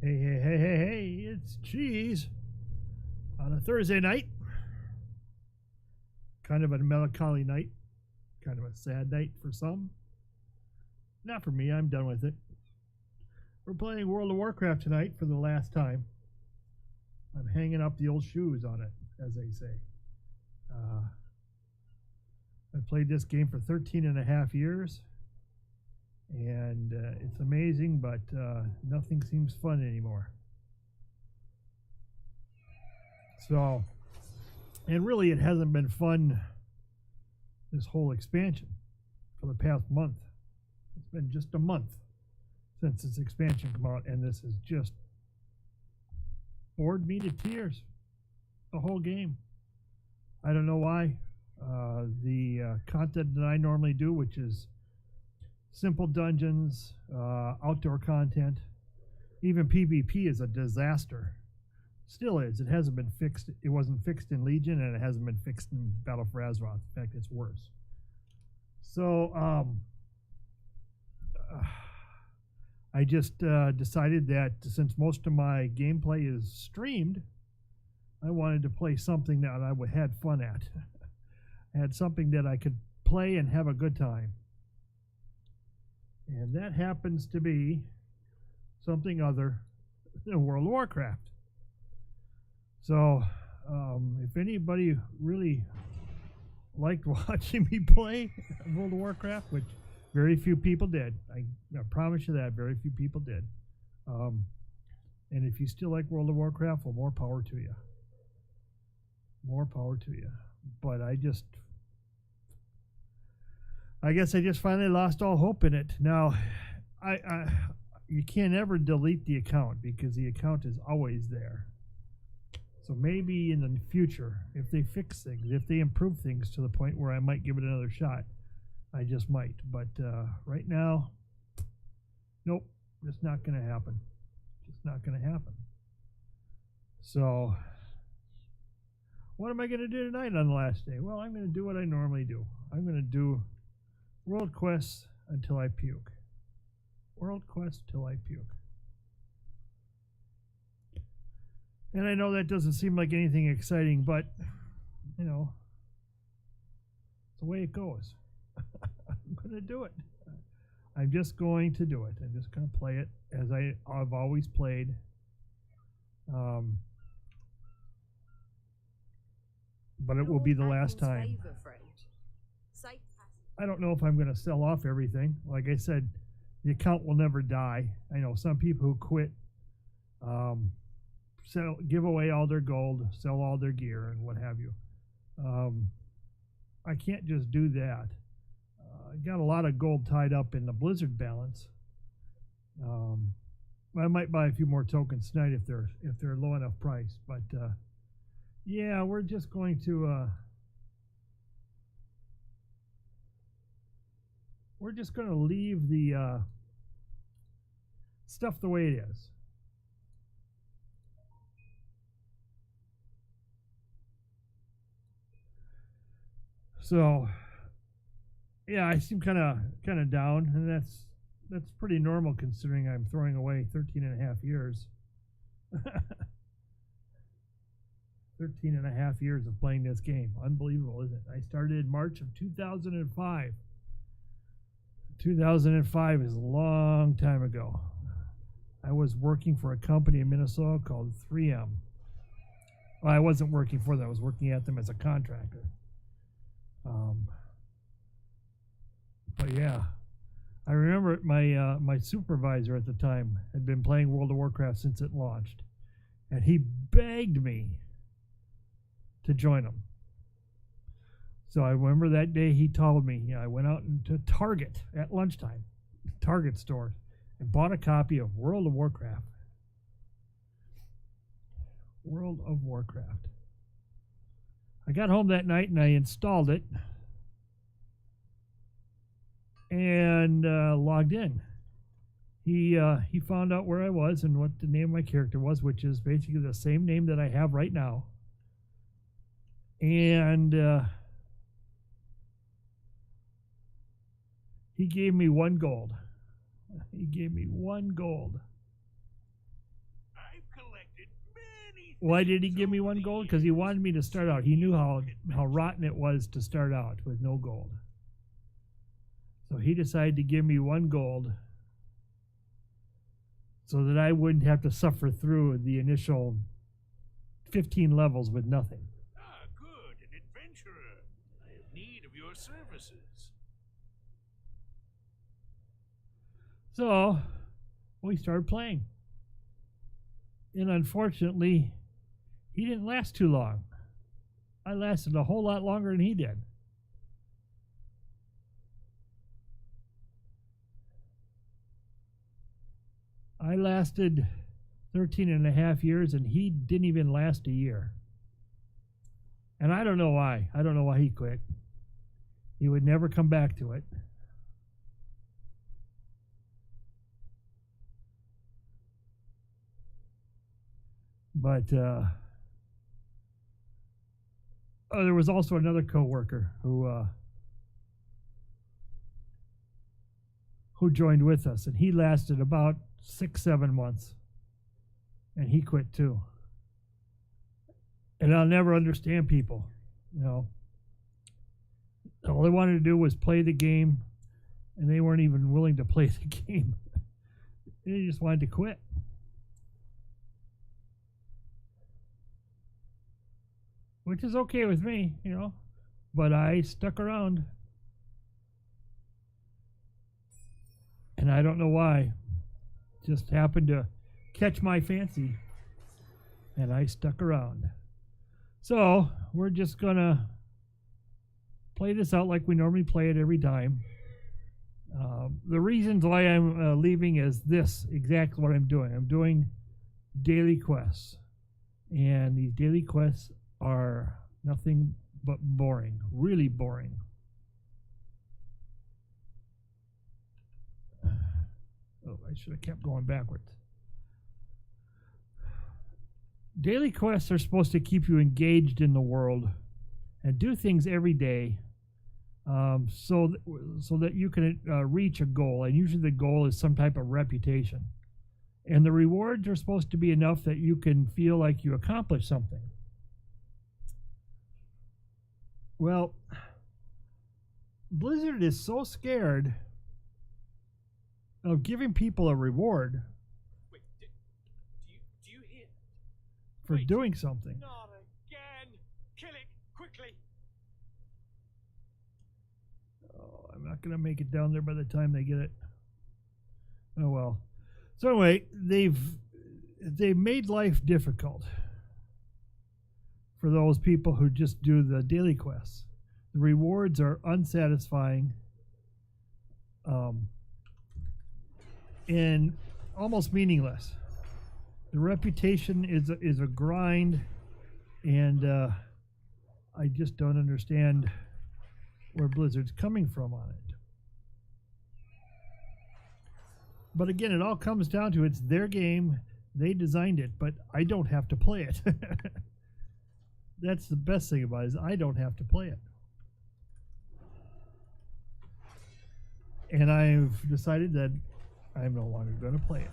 Hey, it's Cheese on a Thursday night. Kind of a melancholy night, kind of a sad night for some. Not for me, I'm done with it. We're playing World of Warcraft tonight for the last time. I'm hanging up the old shoes on it, as they say. I've played this game for 13 and a half years. And it's amazing, but nothing seems fun anymore. So, and really it hasn't been fun this whole expansion for the past month. It's been just a month since this expansion came out, and this has just bored me to tears. The whole game. I don't know why. The content that I normally do, which is simple dungeons, outdoor content, even PvP is a disaster. Still is. It hasn't been fixed. It wasn't fixed in Legion, and it hasn't been fixed in Battle for Azeroth. In fact, it's worse. So, I just decided that since most of my gameplay is streamed, I wanted to play something that I had fun at. I had something that I could play and have a good time. And that happens to be something other than World of Warcraft. So, if anybody really liked watching me play World of Warcraft, which very few people did, I promise you that, very few people did. And if you still like World of Warcraft, well, more power to you. More power to you. But I guess I just finally lost all hope in it. Now, you can't ever delete the account because the account is always there. So maybe in the future, if they fix things, if they improve things to the point where I might give it another shot, I just might. But right now, nope, it's not going to happen. It's not going to happen. So, what am I going to do tonight on the last day? Well, I'm going to do what I normally do. I'm going to do World Quests until I puke. World Quest till I puke. And I know that doesn't seem like anything exciting, but, you know, it's the way it goes. I'm going to do it. I'm just going to do it. I'm just going to play it as I've always played. But it will be the last time. I don't know if I'm going to sell off everything. Like I said, the account will never die. I know some people who quit give away all their gold, sell all their gear, and what have you. I can't just do that. I got a lot of gold tied up in the Blizzard balance. I might buy a few more tokens tonight if they're low enough price. But yeah, we're just going to leave the stuff the way it is. So, yeah, I seem kind of down, and that's pretty normal considering I'm throwing away 13 and a half years. 13 and a half years of playing this game. Unbelievable, isn't it? I started in March of 2005. 2005 is a long time ago. I was working for a company in Minnesota called 3M. Well, I wasn't working for them. I was working at them as a contractor. But yeah, I remember my supervisor at the time had been playing World of Warcraft since it launched, and he begged me to join him. So I remember that day he told me, I went out into Target at lunchtime, Target store, and bought a copy of World of Warcraft. World of Warcraft. I got home that night and I installed it and logged in. He found out where I was and what the name of my character was, which is basically the same name that I have right now. And he gave me 1 gold. He gave me 1 gold. Why did he give me 1 gold? Because he wanted me to start out. He knew how rotten it was to start out with no gold. So he decided to give me 1 gold so that I wouldn't have to suffer through the initial 15 levels with nothing. Ah, good, an adventurer. I have need of your services. So we started playing. And unfortunately, he didn't last too long. I lasted a whole lot longer than he did. I lasted 13 and a half years, and he didn't even last a year. And I don't know why. I don't know why he quit. He would never come back to it. But there was also another coworker who joined with us, and he lasted about 6-7 months, and he quit too. And I'll never understand people, you know. All they wanted to do was play the game, and they weren't even willing to play the game. They just wanted to quit. Which is okay with me, you know, but I stuck around. And I don't know why. Just happened to catch my fancy. And I stuck around. So, we're just gonna play this out like we normally play it every time. The reasons why I'm leaving is this, exactly what I'm doing. I'm doing daily quests. And these daily quests are nothing but boring, really boring. Oh, I should have kept going backwards. Daily quests are supposed to keep you engaged in the world and do things every day, so that you can reach a goal. And usually the goal is some type of reputation. And the rewards are supposed to be enough that you can feel like you accomplished something. Well, Blizzard is so scared of giving people a reward. Wait, do you hear? For doing something. Not again! Kill it quickly! Oh, I'm not gonna make it down there by the time they get it. Oh well. So anyway, they've made life difficult for those people who just do the daily quests. The rewards are unsatisfying, and almost meaningless. The reputation is a grind, and I just don't understand where Blizzard's coming from on it. But again, it all comes down to it's their game, they designed it, but I don't have to play it. That's the best thing about it, is I don't have to play it. And I've decided that I'm no longer going to play it.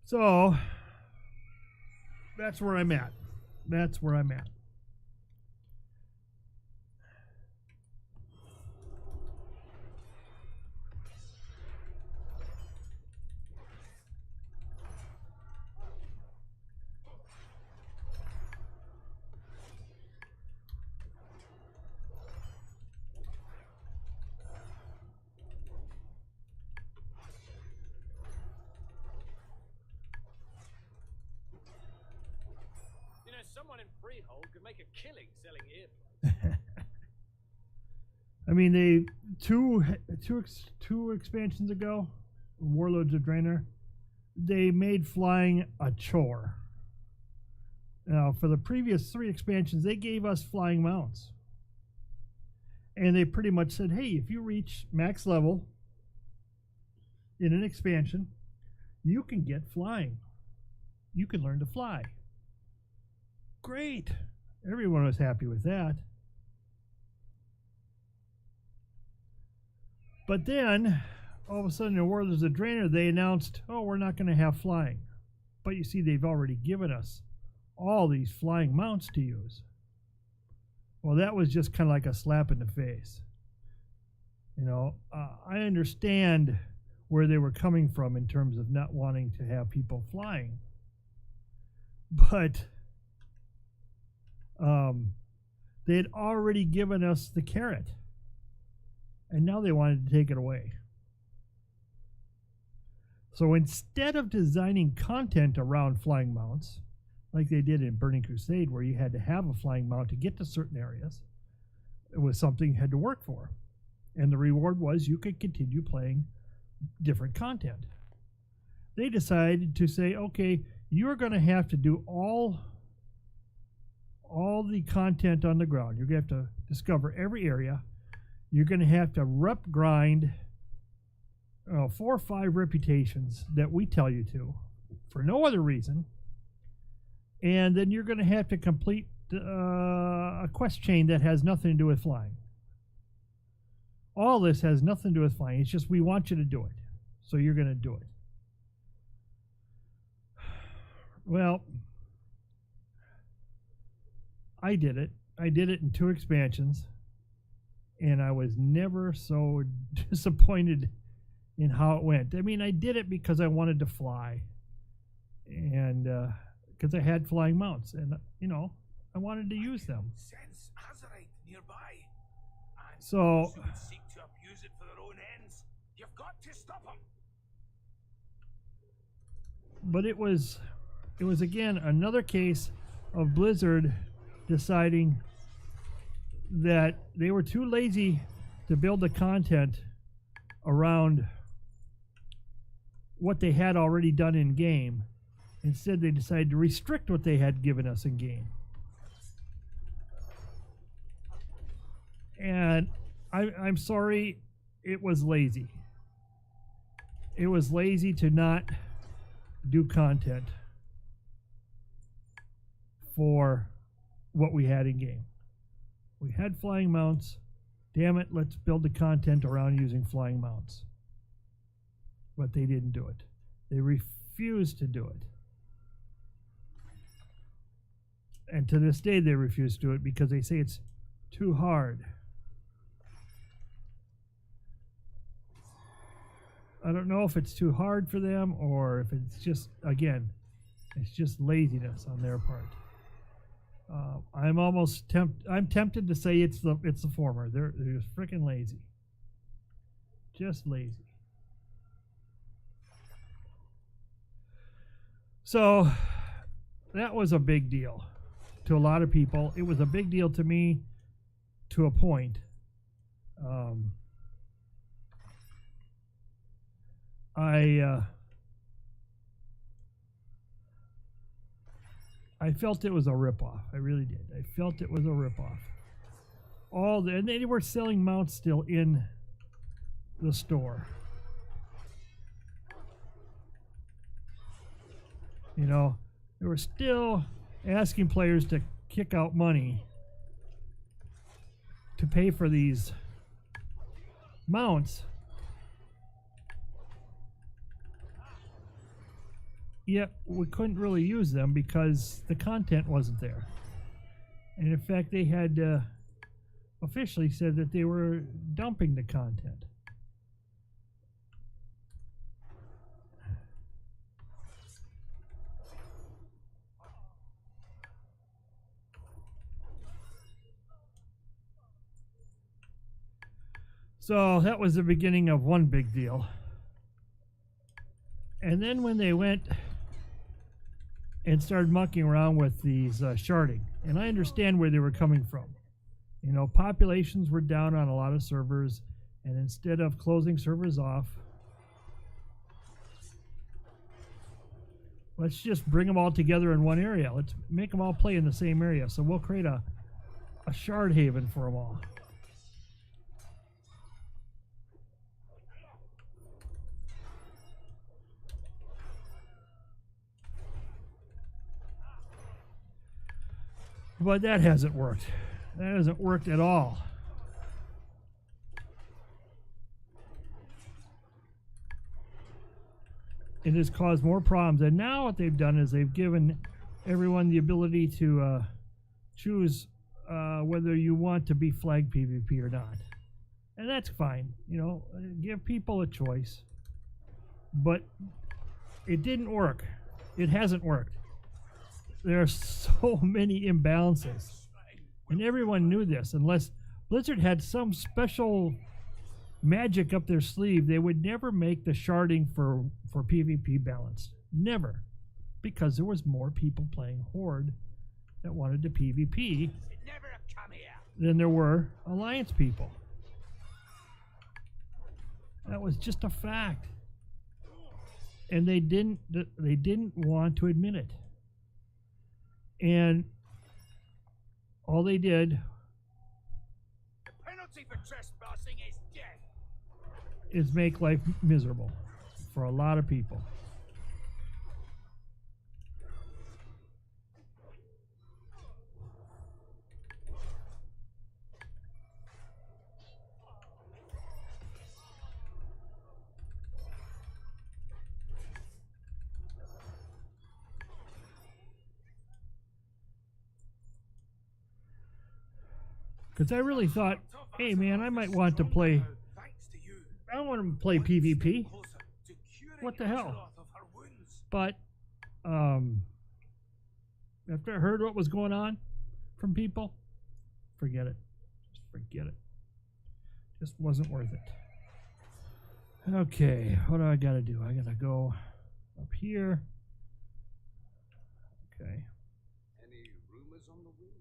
So, that's where I'm at. That's where I'm at. Someone in Freehold could make a killing selling earplugs. I mean, they two expansions ago, Warlords of Draenor, they made flying a chore. Now, for the previous 3 expansions, they gave us flying mounts, and they pretty much said, "Hey, if you reach max level in an expansion, you can get flying. You can learn to fly." Great. Everyone was happy with that. But then, all of a sudden, in Warlords of Draenor, they announced, oh, we're not going to have flying. But you see, they've already given us all these flying mounts to use. Well, that was just kind of like a slap in the face. You know, I understand where they were coming from in terms of not wanting to have people flying. But they had already given us the carrot. And now they wanted to take it away. So instead of designing content around flying mounts, like they did in Burning Crusade, where you had to have a flying mount to get to certain areas, it was something you had to work for. And the reward was you could continue playing different content. They decided to say, okay, you're going to have to do all the content on the ground. You're going to have to discover every area. You're going to have to rep grind 4 or 5 reputations that we tell you to for no other reason. And then you're going to have to complete a quest chain that has nothing to do with flying. All this has nothing to do with flying. It's just we want you to do it. So you're going to do it. Well, I did it. I did it in 2 expansions. And I was never so disappointed in how it went. I mean, I did it because I wanted to fly. And because I had flying mounts. And, you know, I wanted to use them. So Seek to abuse it for their own ends. You've got to stop them. But it was again another case of Blizzard deciding that they were too lazy to build the content around what they had already done in game. Instead, they decided to restrict what they had given us in game. And I'm sorry, it was lazy. It was lazy to not do content for what we had in game. We had flying mounts. Damn it, let's build the content around using flying mounts. But they didn't do it. They refused to do it. And to this day, they refuse to do it because they say it's too hard. I don't know if it's too hard for them or if it's just, again, it's just laziness on their part. I'm tempted to say it's the former. They're just freaking lazy. Just lazy. So that was a big deal to a lot of people. It was a big deal to me to a point. I felt it was a ripoff. I really did. I felt it was a ripoff. And they were selling mounts still in the store. You know, they were still asking players to kick out money to pay for these mounts. Yet we couldn't really use them because the content wasn't there. And in fact, they had officially said that they were dumping the content. So that was the beginning of one big deal. And then when they went and started mucking around with these sharding, and I understand where they were coming from. You know, populations were down on a lot of servers, and instead of closing servers off, let's just bring them all together in one area. Let's make them all play in the same area. So we'll create a shard haven for them all. But that hasn't worked. That hasn't worked at all. it has caused more problems. And now what they've done is they've given everyone the ability to choose whether you want to be flag PvP or not. And that's fine, you know, give people a choice. But it didn't work. It hasn't worked. There are so many imbalances. And everyone knew this. Unless Blizzard had some special magic up their sleeve, they would never make the sharding for PvP balanced. Never. Because there was more people playing Horde that wanted to PvP than there were Alliance people. That was just a fact. And they didn't want to admit it. And all they did is make life miserable for a lot of people. Because I really thought, hey man, I might want to play, I want to play PvP. What the hell? But after I heard what was going on from people, forget it. Just forget it. Just wasn't worth it. Okay, what do I gotta do? I gotta go up here. Okay. Any rumors on the wind?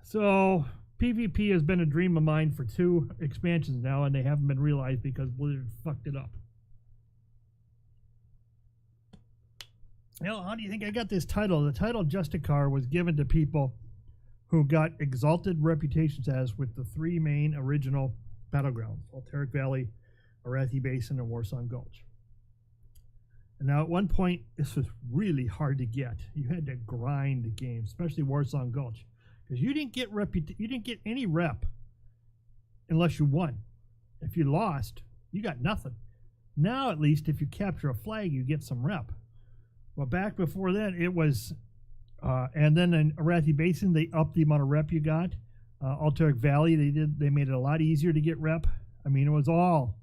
So PvP has been a dream of mine for 2 expansions now, and they haven't been realized because Blizzard fucked it up. Well, how do you think I got this title? The title Justicar was given to people who got exalted reputations as with the 3 main original battlegrounds: Alteric Valley, Arathi Basin, and Warsong Gulch. And now at one point, this was really hard to get. You had to grind the game, especially Warsong Gulch. Because you didn't get any rep unless you won. If you lost, you got nothing. Now, at least, if you capture a flag, you get some rep. Well, back before then, it was, and then in Arathi Basin, they upped the amount of rep you got. Alteric Valley, they made it a lot easier to get rep. I mean, it was all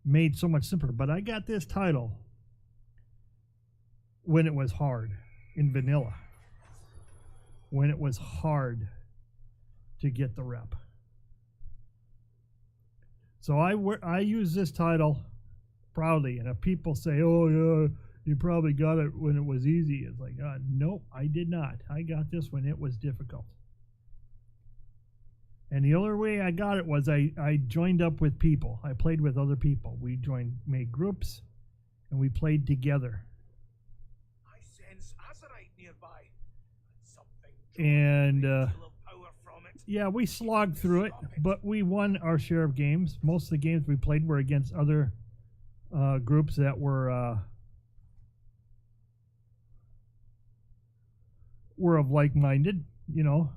made so much simpler. But I got this title when it was hard in vanilla. When it was hard to get the rep. So I use this title proudly, and if people say, oh yeah, you probably got it when it was easy, it's like, nope, I did not. I got this when it was difficult. And the only way I got it was I joined up with people. I played with other people. We made groups, and we played together. I sense Azerite nearby. And yeah, we slogged through it, but we won our share of games. Most of the games we played were against other groups that were of like-minded, you know.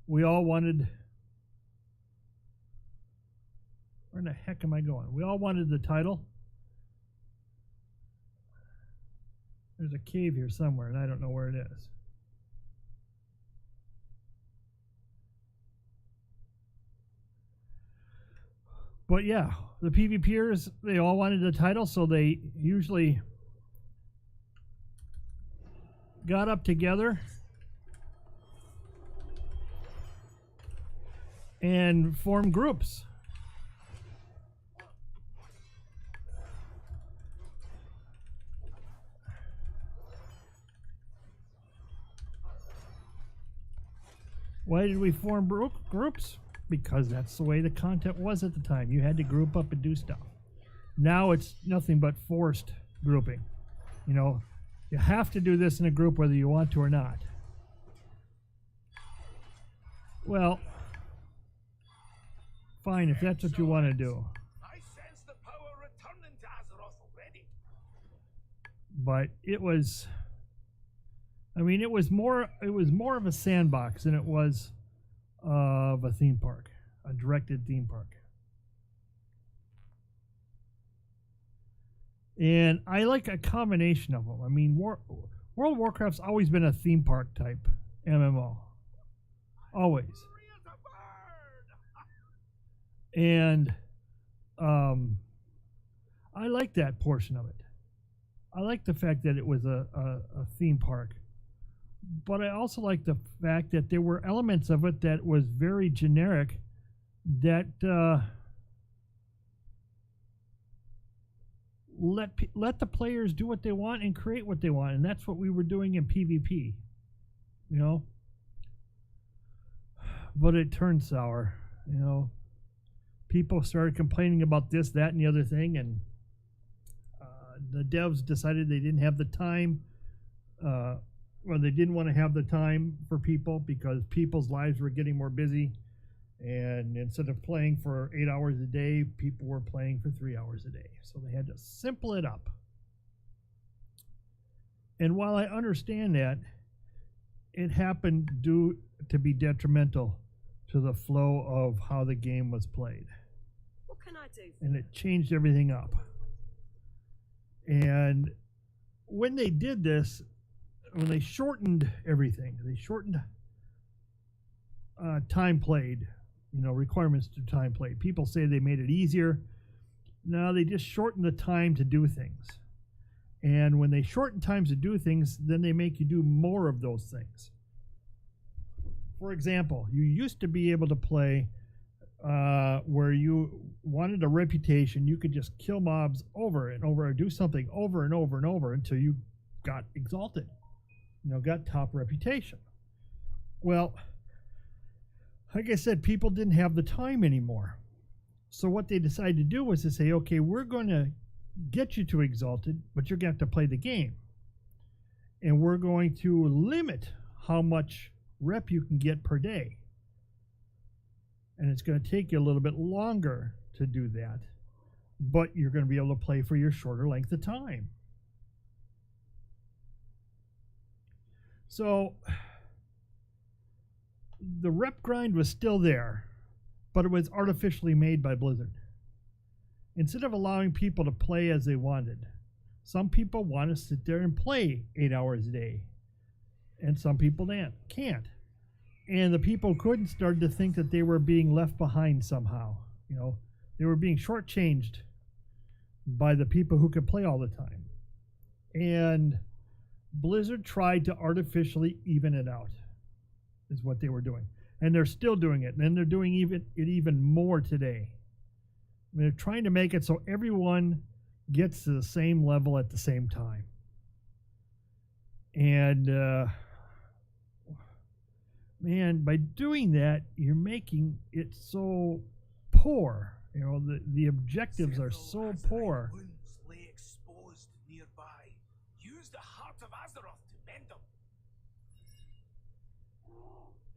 We all wanted... Where the heck am I going? We all wanted the title. There's a cave here somewhere, and I don't know where it is. But yeah, the PvPers, they all wanted the title, so they usually got up together and formed groups. Why did we form groups? Because that's the way the content was at the time. You had to group up and do stuff. Now it's nothing but forced grouping. You know, you have to do this in a group whether you want to or not. Well, fine if that's what you want to do. I sense the power returning to Azeroth already. But it was... I mean, it was more of a sandbox than it was of a theme park, a directed theme park. And I like a combination of them. I mean, World of Warcraft's always been a theme park type MMO. Always. And I like that portion of it. I like the fact that it was a theme park. But I also like the fact that there were elements of it that was very generic that let the players do what they want and create what they want. And that's what we were doing in PvP. You know? But it turned sour. You know? People started complaining about this, that, and the other thing, and the devs decided they didn't have the time, or they didn't want to have the time for people because people's lives were getting more busy. And instead of playing for 8 hours a day, people were playing for 3 hours a day. So they had to simple it up. And while I understand that, it happened due to be detrimental to the flow of how the game was played. What can I do? And it changed everything up. And when they did this, when they shortened everything, they shortened time played, you know, requirements to time played. People say they made it easier. No, they just shortened the time to do things. And when they shorten times to do things, then they make you do more of those things. For example, you used to be able to play where you wanted a reputation. You could just kill mobs over and over, or do something over and over and over until you got exalted, you know, got top reputation. Well, like I said, people didn't have the time anymore. So what they decided to do was to say, okay, we're going to get you to exalted, but you're going to have to play the game. And we're going to limit how much rep you can get per day. And it's going to take you a little bit longer to do that, but you're going to be able to play for your shorter length of time. So the rep grind was still there, but it was artificially made by Blizzard. Instead of allowing people to play as they wanted, some people want to sit there and play 8 hours a day, and some people can't. And the people couldn't start to think that they were being left behind somehow. You know, they were being shortchanged by the people who could play all the time. And Blizzard tried to artificially even it out, is what they were doing. And they're still doing it. And they're doing even more today. I mean, they're trying to make it so everyone gets to the same level at the same time. And man, by doing that, you're making it so poor. You know, the objectives are so poor. Lay exposed nearby. Use the heart of Azeroth to mend them.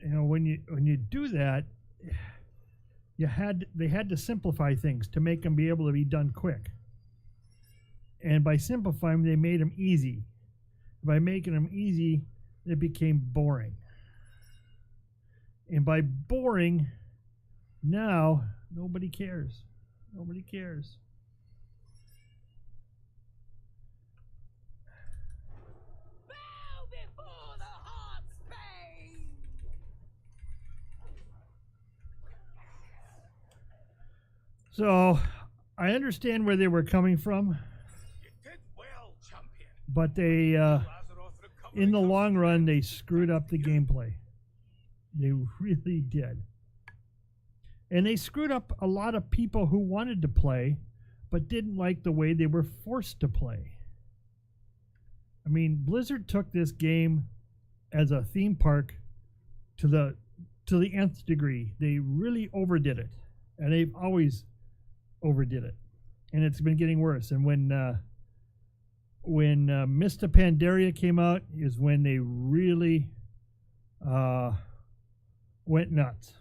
You know, when you do that, they had to simplify things to make them be able to be done quick. And by simplifying, they made them easy. By making them easy, it became boring. And by boring, now nobody cares. Nobody cares. Bow before the heart's pain. So I understand where they were coming from, You did well, champion. but they, Azeroth recovered in the long run, they screwed up the gameplay. They really did. And they screwed up a lot of people who wanted to play, but didn't like the way they were forced to play. I mean, Blizzard took this game as a theme park to the nth degree. They really overdid it, and they've always overdid it, and it's been getting worse. And when Mista Pandaria came out is when they really went nuts.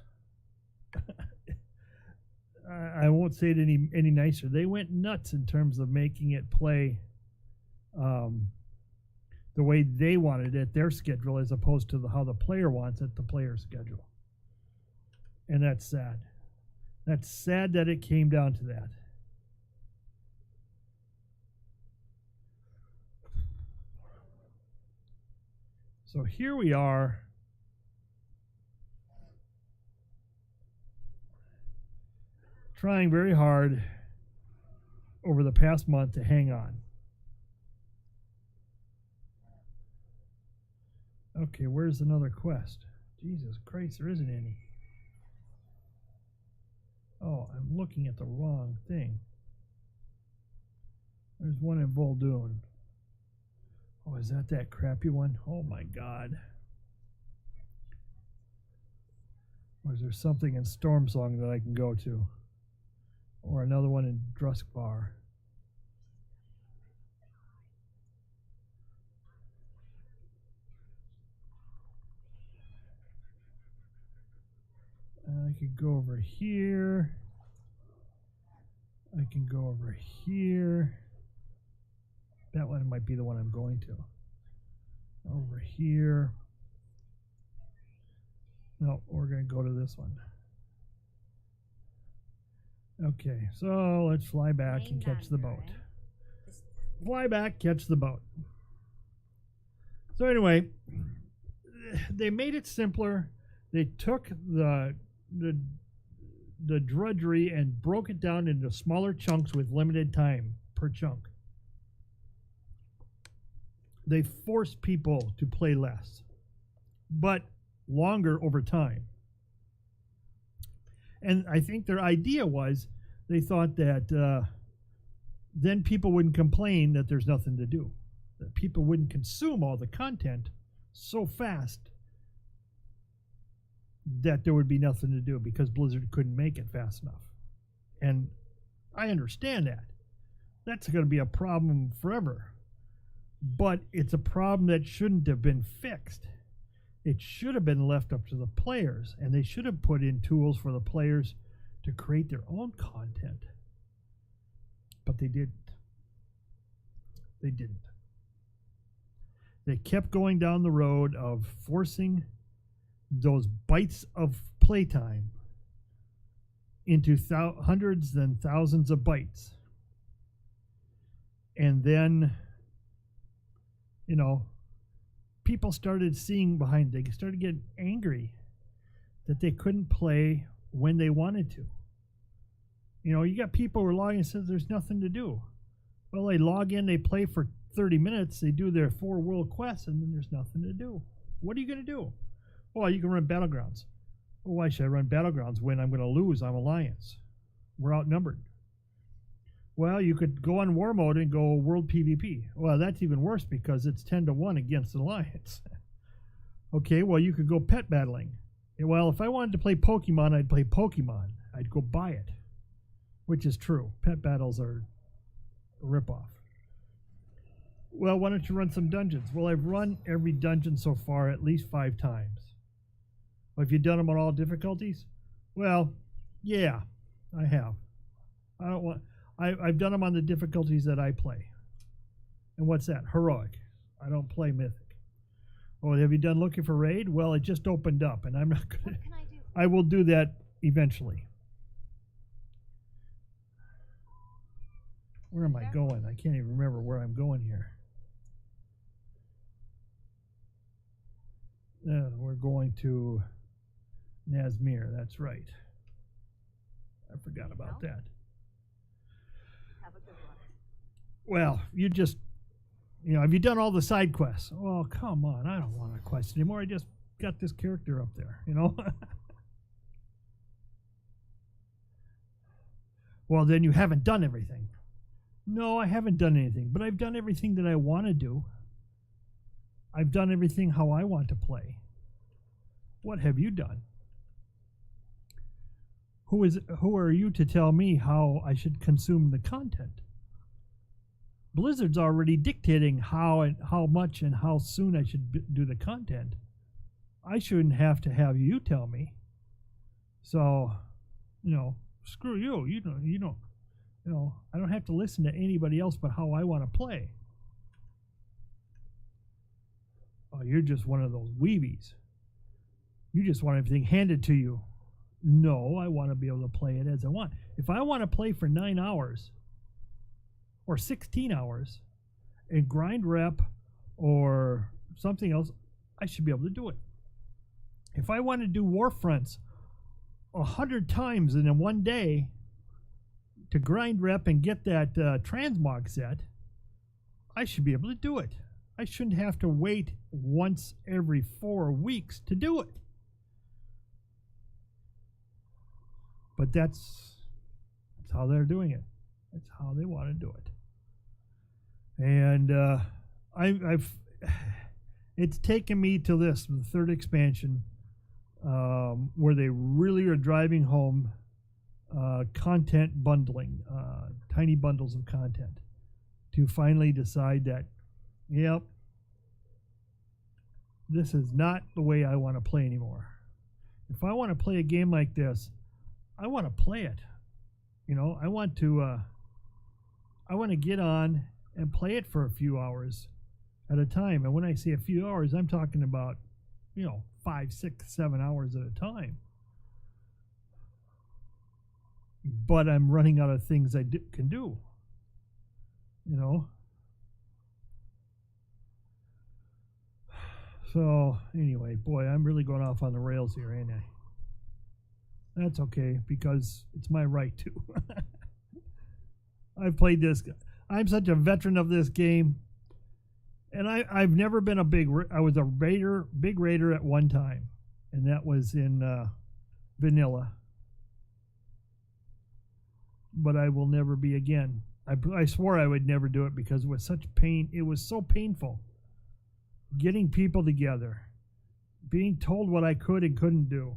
I won't say it any nicer. They went nuts in terms of making it play the way they wanted it, their schedule, as opposed to how the player wants it, the player's schedule. And that's sad. That's sad that it came down to that. So here we are. Trying very hard over the past month to hang on. Okay, where's another quest? Jesus Christ, there isn't any. Oh, I'm looking at the wrong thing. There's one in Voldoon. Oh, is that crappy one? Oh my God. Or is there something in Stormsong that I can go to? Or another one in Druskbar? I could go over here. I can go over here. That one might be the one I'm going to. Over here. No, we're going to go to this one. Okay, so let's fly back and catch the boat. Fly back, catch the boat. So anyway, they made it simpler. They took the drudgery and broke it down into smaller chunks with limited time per chunk. They forced people to play less, but longer over time. And I think their idea was they thought that then people wouldn't complain that there's nothing to do, that people wouldn't consume all the content so fast that there would be nothing to do because Blizzard couldn't make it fast enough. And I understand that. That's going to be a problem forever. But it's a problem that shouldn't have been fixed. It should have been left up to the players, and they should have put in tools for the players to create their own content. But they didn't. They didn't. They kept going down the road of forcing those bites of playtime into hundreds and thousands of bytes. And then, you know, people started seeing behind it. They started getting angry that they couldn't play when they wanted to. You know, you got people who are logging and says there's nothing to do. Well, they log in, they play for 30 minutes, they do their 4 world quests, and then there's nothing to do. What are you going to do? Oh, you can run Battlegrounds. Well, why should I run Battlegrounds when I'm going to lose? I'm Alliance. We're outnumbered. Well, you could go on war mode and go world PvP. Well, that's even worse because it's 10-1 against Alliance. Okay, well, you could go pet battling. Well, if I wanted to play Pokemon, I'd play Pokemon. I'd go buy it, which is true. Pet battles are a ripoff. Well, why don't you run some dungeons? Well, I've run every dungeon so far at least 5 times. Have you done them on all difficulties? Well, yeah, I have. I don't want. I've done them on the difficulties that I play. And what's that? Heroic. I don't play Mythic. Oh, have you done Looking for Raid? Well, it just opened up, and I'm not going to. What can I do? I will do that eventually. Where am I going? I can't even remember where I'm going here. We're going to Nazmir. That's right. I forgot about that. Have a good one. Well, you just, you know, have you done all the side quests? Oh, come on. I don't want a quest anymore. I just got this character up there, you know? Well, then you haven't done everything. No, I haven't done anything, but I've done everything that I want to do. I've done everything how I want to play. What have you done? Who are you to tell me how I should consume the content? Blizzard's already dictating how much and how soon I should do the content. I shouldn't have to have you tell me. So, you know, screw you. You know, I don't have to listen to anybody else but how I want to play. Oh, you're just one of those weebies. You just want everything handed to you. No, I want to be able to play it as I want. If I want to play for 9 hours or 16 hours and grind rep or something else, I should be able to do it. If I want to do war fronts 100 times in one day to grind rep and get that transmog set, I should be able to do it. I shouldn't have to wait once every 4 weeks to do it. But that's how they're doing it. That's how they want to do it. And it's taken me to this, the third expansion, where they really are driving home content bundling, tiny bundles of content, to finally decide that, yep, this is not the way I want to play anymore. If I want to play a game like this, I want to play it. You know, I want to get on and play it for a few hours at a time. And when I say a few hours, I'm talking about, 5, 6, 7 hours at a time. But I'm running out of things I can do. So anyway, boy, I'm really going off on the rails here, ain't I? That's okay, because it's my right to. I've played this. I'm such a veteran of this game, and I've never been I was a big raider at one time, and that was in vanilla. But I will never be again. I swore I would never do it because it was such pain. It was so painful. Getting people together, being told what I could and couldn't do.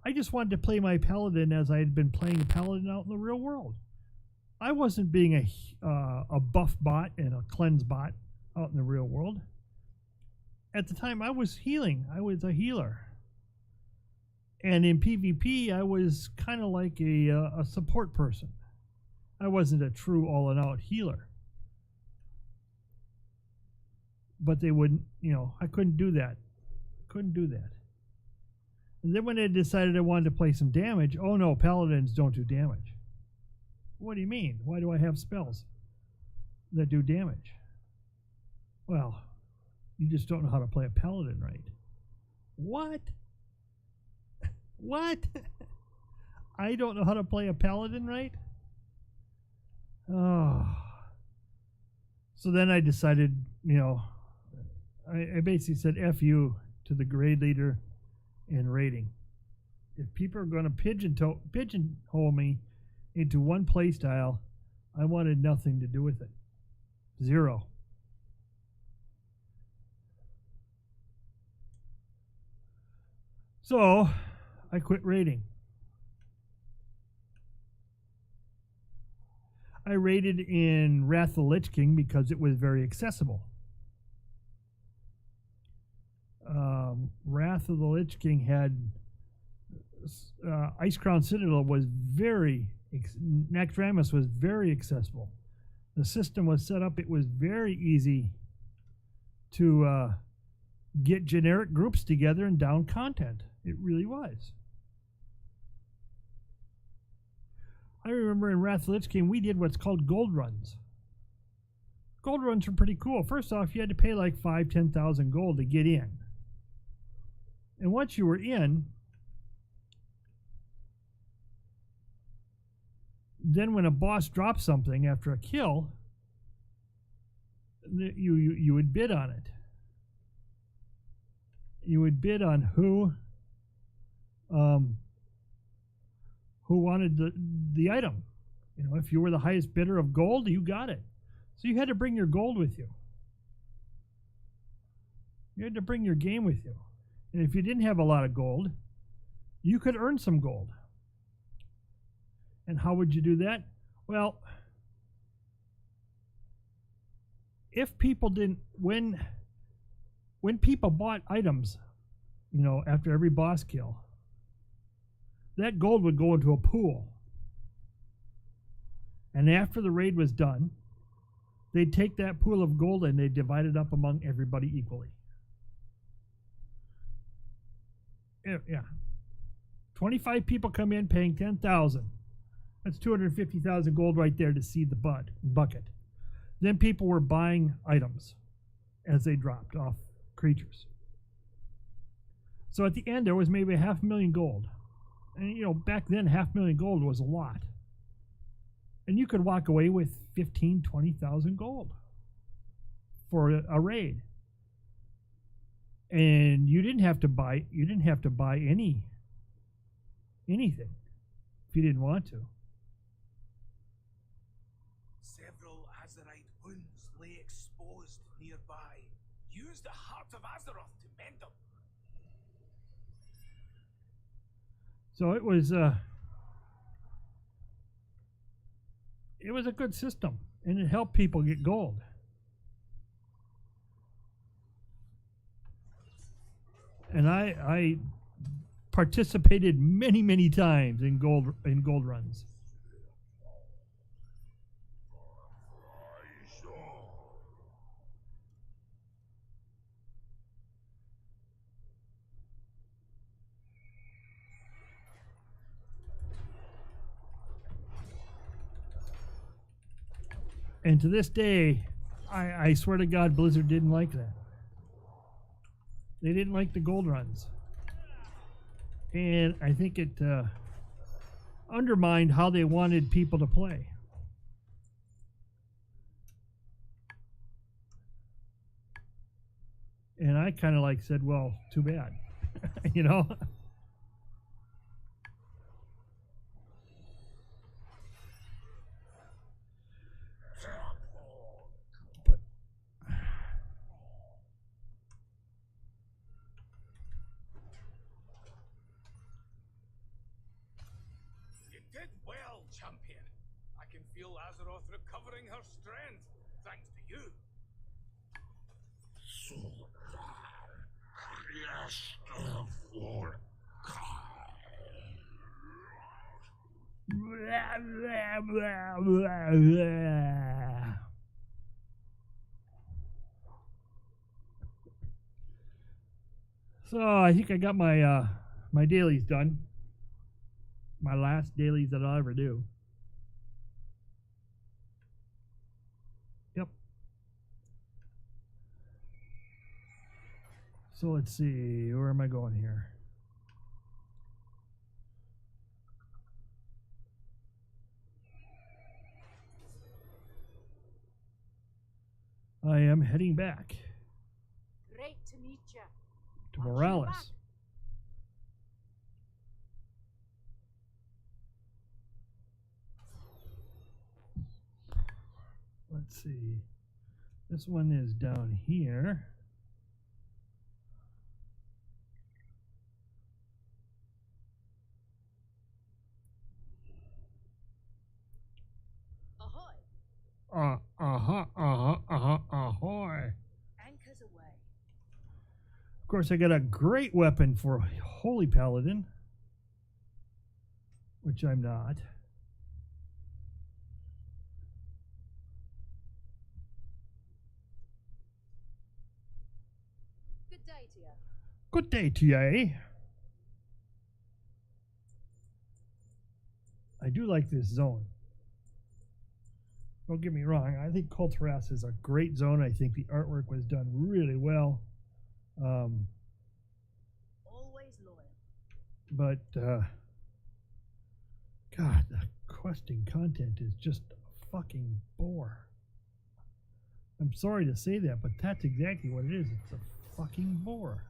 I just wanted to play my paladin as I had been playing a paladin out in the real world. I wasn't being a buff bot and a cleanse bot out in the real world. At the time, I was healing. I was a healer. And in PvP, I was kind of like a support person. I wasn't a true all-in-out healer. But they wouldn't, I couldn't do that. And then when I decided I wanted to play some damage, oh no, paladins don't do damage. What do you mean? Why do I have spells that do damage? Well, you just don't know how to play a paladin right. What? What? I don't know how to play a paladin right? Oh. So then I decided, I basically said F you to the grade leader and rating. If people are going to pigeonhole me into one play style, I wanted nothing to do with it. 0. So I quit raiding. I raided in Wrath of the Lich King because it was very accessible. Wrath of the Lich King had Ice Crown Citadel was Naxxramas was very accessible. The system was set up, it was very easy to get generic groups together and down content. It really was. I remember in Wrath of the Lich King, we did what's called gold runs. Gold runs were pretty cool. First off, you had to pay like 5,000-10,000 gold to get in. And once you were in, then when a boss dropped something after a kill, you would bid on it. You would bid on who wanted the item. If you were the highest bidder of gold, you got it. So you had to bring your gold with you. You had to bring your game with you. And if you didn't have a lot of gold, you could earn some gold. And how would you do that? Well, if people didn't, when people bought items, after every boss kill, that gold would go into a pool. And after the raid was done, they'd take that pool of gold and they'd divide it up among everybody equally. Yeah. 25 people come in paying 10,000. That's 250,000 gold right there to seed the bucket. Then people were buying items as they dropped off creatures. So at the end, there was maybe 500,000 gold. And, you know, back then, 500,000 gold was a lot. And you could walk away with 15,000, 20,000 gold for a raid. And you didn't have to buy anything if you didn't want to. Several Azerite wounds lay exposed nearby. Use the heart of Azeroth to mend them. So it was a good system, and it helped people get gold. And I participated many times in gold runs. And to this day, I swear to God, Blizzard didn't like that. They didn't like the gold runs. And I think it undermined how they wanted people to play. And I kind of like said, well, too bad. You know? Champion. I can feel Azeroth recovering her strength, thanks to you. So I think I got my my dailies done. My last dailies that I'll ever do. Yep. So let's see, where am I going here? I am heading back Great to meet you. to Morales. Let's see. This one is down here. Ahoy. Ahoy. Anchors away. Of course, I got a great weapon for Holy Paladin, which I'm not. Good day to you. Good day to you. I do like this zone. Don't get me wrong, I think Kulturas is a great zone. I think the artwork was done really well. Always loyal. But, God, the questing content is just a fucking bore. I'm sorry to say that, but that's exactly what it is. It's a fucking bore.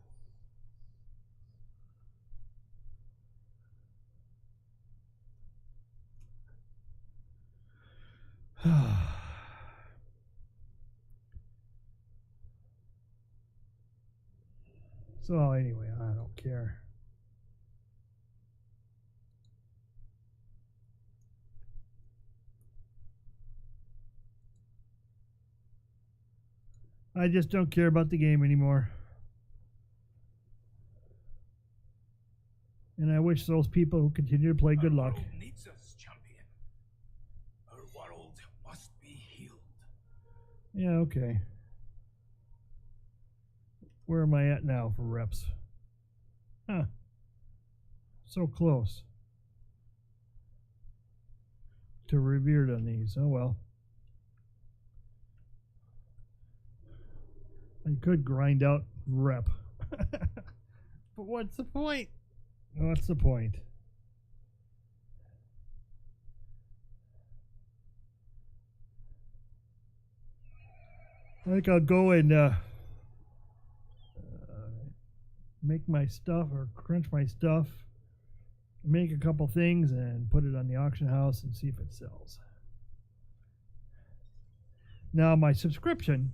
So anyway, I don't care. I just don't care about the game anymore. And I wish those people who continue to play good luck. Our world needs us, champion. Our world must be healed. Yeah, okay. Where am I at now for reps? Huh. So close to revered on these. Oh well. I could grind out rep. But what's the point? What's the point? I think I'll go and make my stuff or crunch my stuff, make a couple things, and put it on the auction house and see if it sells. Now, my subscription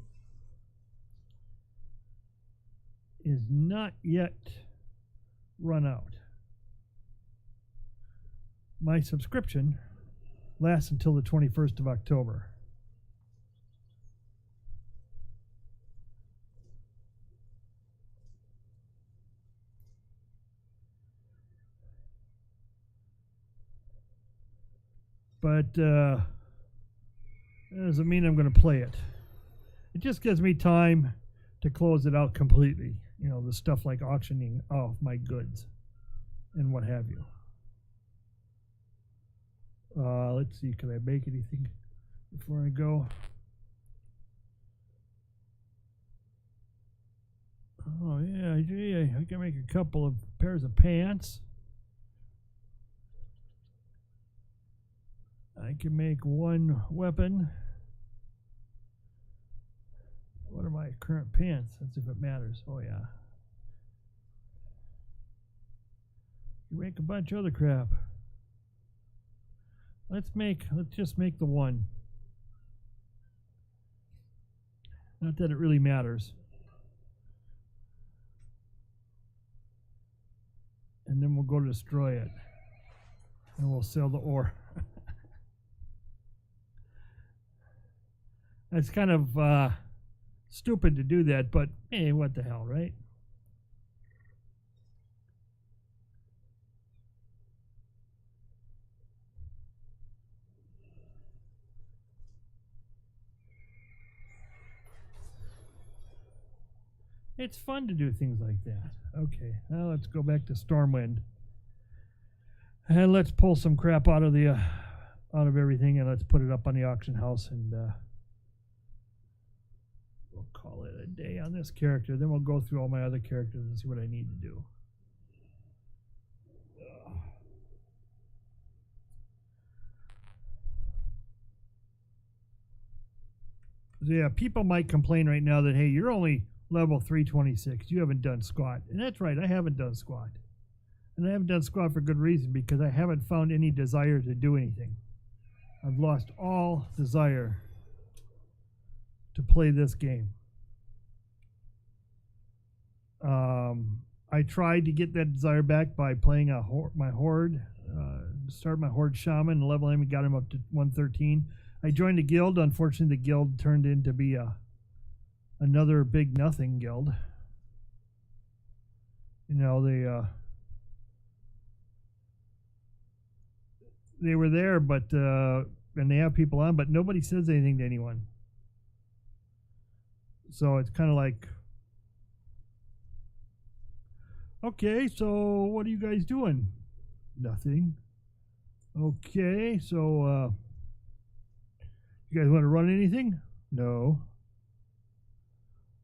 is not yet run out. My subscription lasts until the 21st of October. But that doesn't mean I'm going to play it. It just gives me time to close it out completely. You know, the stuff like auctioning off my goods and what have you. Let's see, can I make anything before I go? Oh yeah, gee, I can make a couple of pairs of pants. I can make one weapon. What are my current pants? That's if it matters. Oh yeah. You make a bunch of other crap. Let's just make the one. Not that it really matters. And then we'll go to destroy it. And we'll sell the ore. It's kind of stupid to do that, but hey, what the hell, right? It's fun to do things like that. Okay, now let's go back to Stormwind. And let's pull some crap out of everything, and let's put it up on the auction house, and we'll call it a day on this character. Then we'll go through all my other characters and see what I need to do. So yeah, people might complain right now that, hey, you're only level 326. You haven't done squat. And that's right, I haven't done squat. And I haven't done squat for good reason, because I haven't found any desire to do anything. I've lost all desire to play this game. I tried to get that desire back by playing my horde, start my horde shaman and level him and got him up to 113. I joined a guild. Unfortunately, the guild turned into be another big nothing guild. You know, they were there, but and they have people on, but nobody says anything to anyone. So it's kind of like, okay, so what are you guys doing? Nothing. Okay, so you guys want to run anything? No.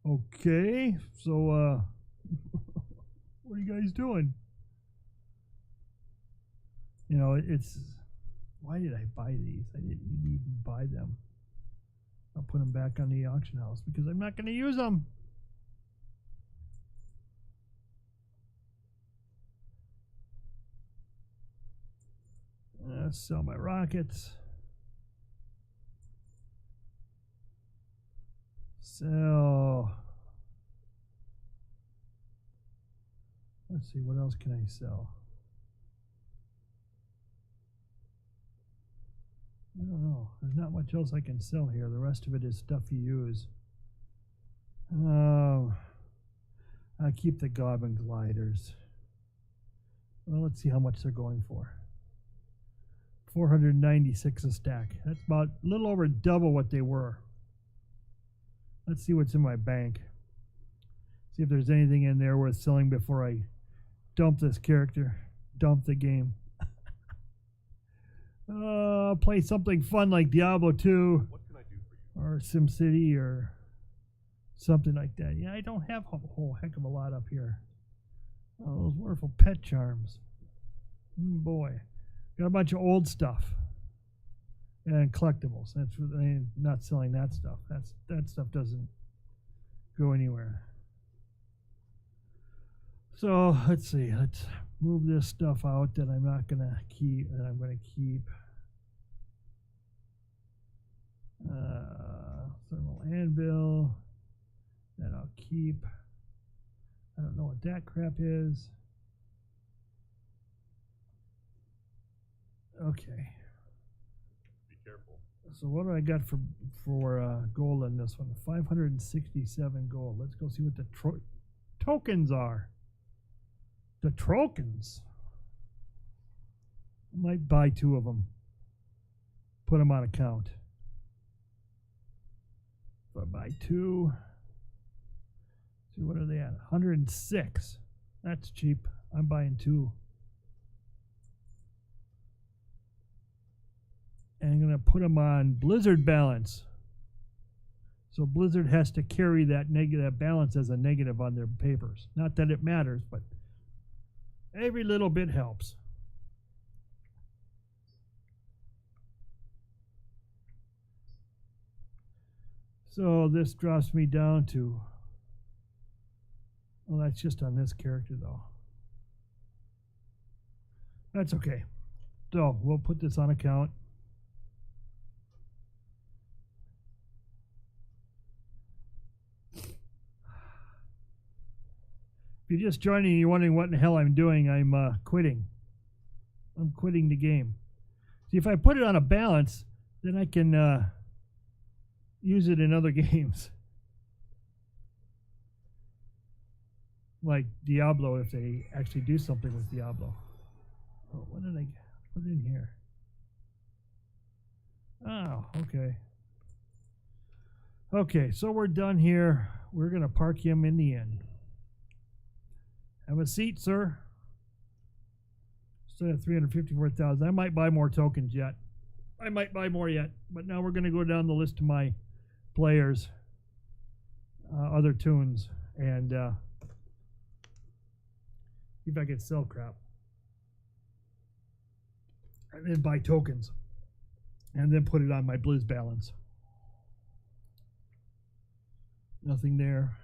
Okay, so what are you guys doing? You know, it's, why did I buy these? I didn't even buy them. I'll put them back on the auction house because I'm not going to use them. Sell my rockets. Sell. Let's see, what else can I sell? I don't know. There's not much else I can sell here. The rest of it is stuff you use. I'll keep the goblin gliders. Well, let's see how much they're going for. 496 a stack. That's about a little over double what they were. Let's see what's in my bank. See if there's anything in there worth selling before I dump this character. Dump the game. Play something fun like Diablo 2 What can I do for you? or SimCity or something like that. Yeah, I don't have a whole heck of a lot up here. Powerful pet charms. Boy. Got a bunch of old stuff. And collectibles. That's not selling that stuff. That stuff doesn't go anywhere. So let's see. Let's move this stuff out that I'm not gonna keep. And I'm gonna keep thermal anvil. That I'll keep. I don't know what that crap is. Okay. Be careful. So what do I got for gold on this one? 567 gold. Let's go see what the tokens are. The tokens. I might buy 2 of them. Put them on account. If I buy 2. See, what are they at? 106. That's cheap. I'm buying 2. And I'm going to put them on Blizzard balance. So Blizzard has to carry that negative balance as a negative on their papers. Not that it matters, but every little bit helps. So this drops me down to, well, that's just on this character though. That's okay. So we'll put this on account. If you're just joining and you're wondering what in the hell I'm doing, I'm quitting. I'm quitting the game. See, if I put it on a balance, then I can use it in other games. Like Diablo, if they actually do something with Diablo. Oh, what did I put in here? Oh, okay. Okay, so we're done here. We're going to park him in the inn. Have a seat, sir. Still have 354,000. I might buy more tokens yet. I might buy more yet. But now we're going to go down the list of my players, other tunes, and see if I can sell crap. And then buy tokens. And then put it on my Blizz balance. Nothing there.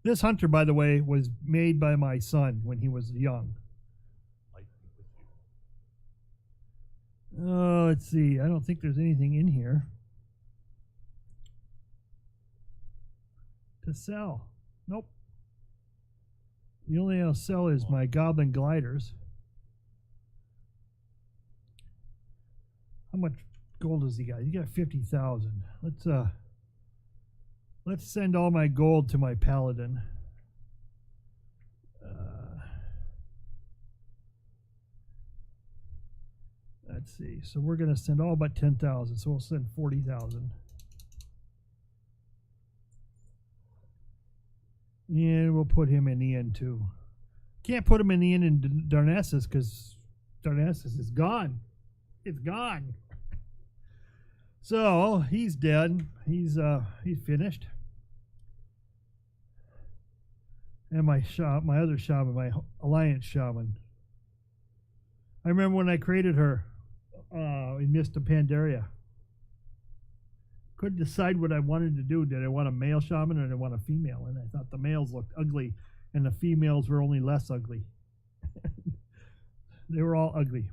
This hunter, by the way, was made by my son when he was young. Oh, let's see. I don't think there's anything in here to sell. Nope. The only thing I'll sell is my goblin gliders. How much gold does he got? He got 50,000. Let's send all my gold to my paladin. Let's see. So we're going to send all but 10,000. So we'll send 40,000. And we'll put him in the inn too. Can't put him in the inn in Darnassus because Darnassus is gone. It's gone. So he's dead. He's finished. And my other shaman, my alliance shaman. I remember when I created her in Mist of Pandaria. Couldn't decide what I wanted to do. Did I want a male shaman or did I want a female? And I thought the males looked ugly and the females were only less ugly. They were all ugly.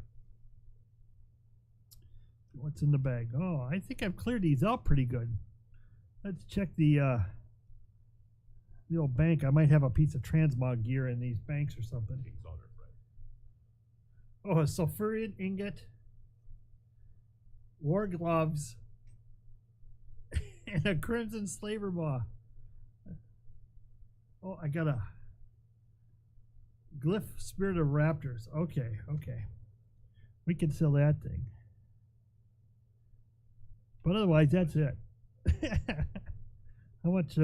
What's in the bag? Oh, I think I've cleared these out pretty good. Let's check the old bank. I might have a piece of transmog gear in these banks or something. Oh, a sulfuric ingot, war gloves, and a crimson slaver maw. Oh, I got a glyph spirit of raptors. Okay, okay. We can sell that thing. But otherwise, that's it. How much,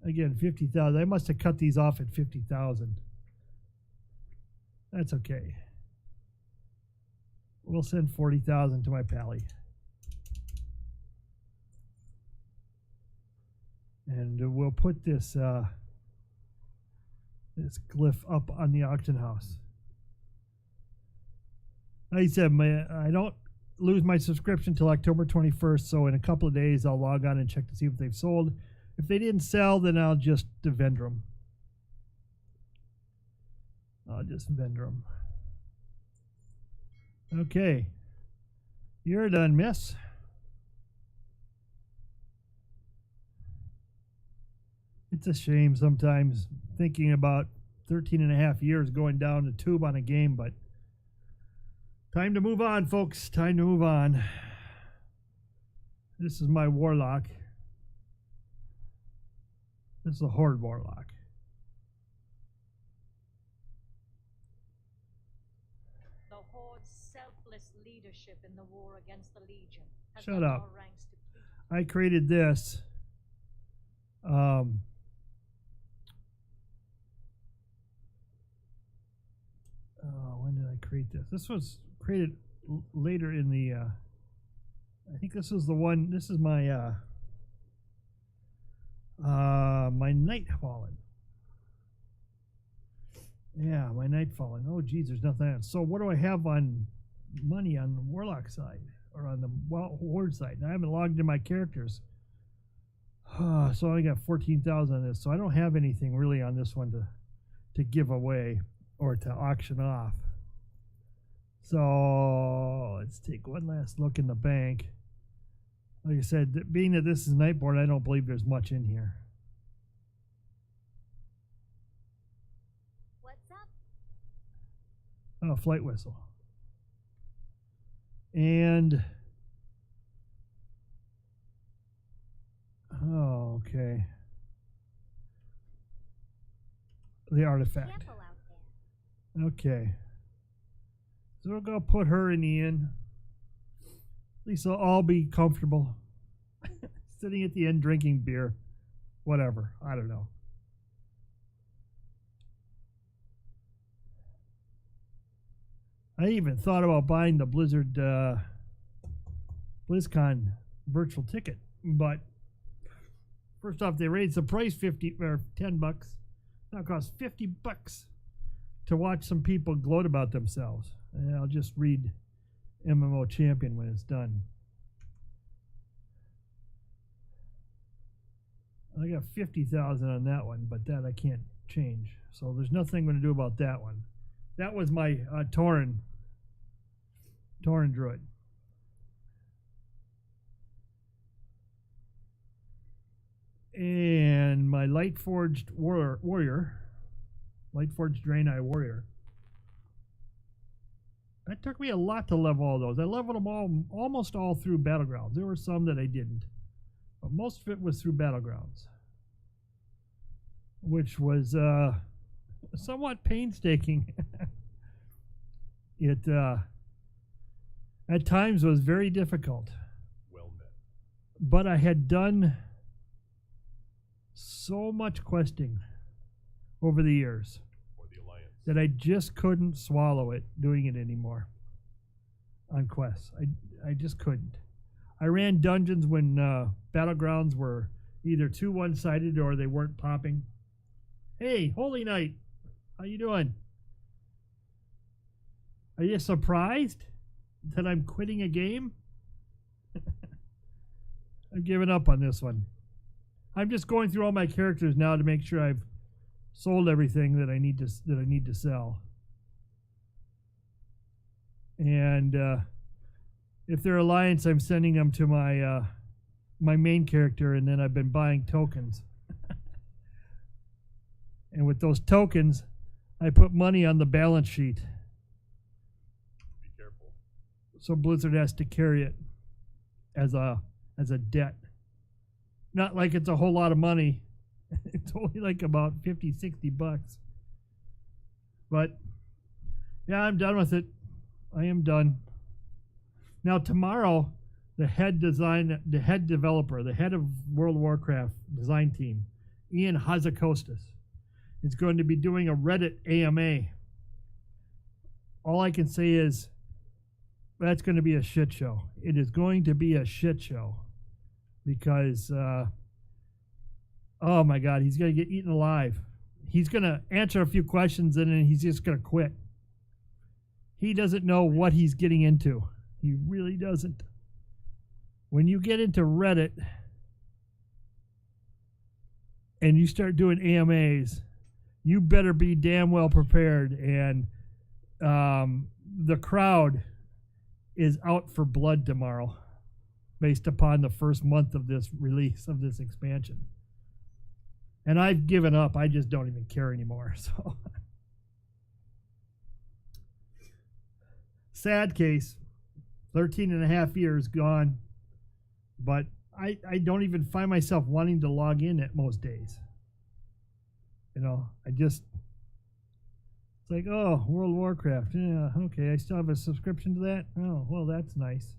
again, 50,000. I must have cut these off at 50,000. That's okay. We'll send 40,000 to my pally. And we'll put this this glyph up on the auction house. Like I said, I don't lose my subscription till October 21st, so in a couple of days I'll log on and check to see if they've sold. If they didn't sell, then I'll just vendor them. I'll just vendor them. Okay. You're done, miss. It's a shame sometimes thinking about 13 and a half years going down the tube on a game, but time to move on, folks. Time to move on. This is my warlock. This is a horde warlock. The Horde's selfless leadership in the war against the Legion has Shut left up. our ranks depleted. I created this. When did I create this? This was created later in the. I think this is the one. This is my my Nightfall. Yeah, my Nightfall. Oh, geez, there's nothing else. So what do I have on money on the Warlock side or on the Horde side? Now, I haven't logged in my characters. So I got 14,000 on this. So I don't have anything really on this one to give away or to auction off. So let's take one last look in the bank. Like I said, being that this is Nightborn, I don't believe there's much in here. What's up? Oh, flight whistle. And oh, okay. The artifact. Careful out there. Okay. So we're gonna put her in the inn. At least they'll all be comfortable. Sitting at the end drinking beer. Whatever. I don't know. I even thought about buying the Blizzard BlizzCon virtual ticket, but first off, they raised the price 50 or $10. Now it costs $50 to watch some people gloat about themselves. And I'll just read MMO Champion when it's done. I got 50,000 on that one, but that I can't change. So there's nothing I'm going to do about that one. That was my Tauren Druid. And my Lightforged Warrior. Lightforged Draenei Warrior. That took me a lot to level all those. I leveled them all, almost all through Battlegrounds. There were some that I didn't. But most of it was through Battlegrounds. Which was somewhat painstaking. It at times was very difficult. Well met. But I had done so much questing over the years For the Alliance. that I just couldn't swallow it doing it anymore on quests. I just couldn't. I ran dungeons when Battlegrounds were either too one-sided or they weren't popping. Hey, Holy Knight, how you doing? Are you surprised that I'm quitting a game? I'm giving up on this one. I'm just going through all my characters now to make sure I've sold everything that I need to sell. And if they're Alliance, I'm sending them to my my main character, and then I've been buying tokens. And with those tokens, I put money on the balance sheet. Be careful. So Blizzard has to carry it as a debt. Not like it's a whole lot of money. It's only like about $50-$60. But yeah, I'm done with it. I am done. Now tomorrow, the head developer, the head of World of Warcraft design team, Ian Hazakostas, is going to be doing a Reddit AMA. All I can say is that's going to be a shit show. It is going to be a shit show because, oh my God, he's going to get eaten alive. he's going to answer a few questions and then he's just going to quit. He doesn't know what he's getting into. He really doesn't. When you get into Reddit and you start doing AMAs, you better be damn well prepared. And the crowd is out for blood tomorrow based upon the first month of this release of this expansion. And I've given up. I just don't even care anymore. So sad case. 13 and a half years gone. But I don't even find myself wanting to log in at most days. You know, it's like, oh, World of Warcraft. Yeah, okay, I still have a subscription to that? Oh, well, that's nice.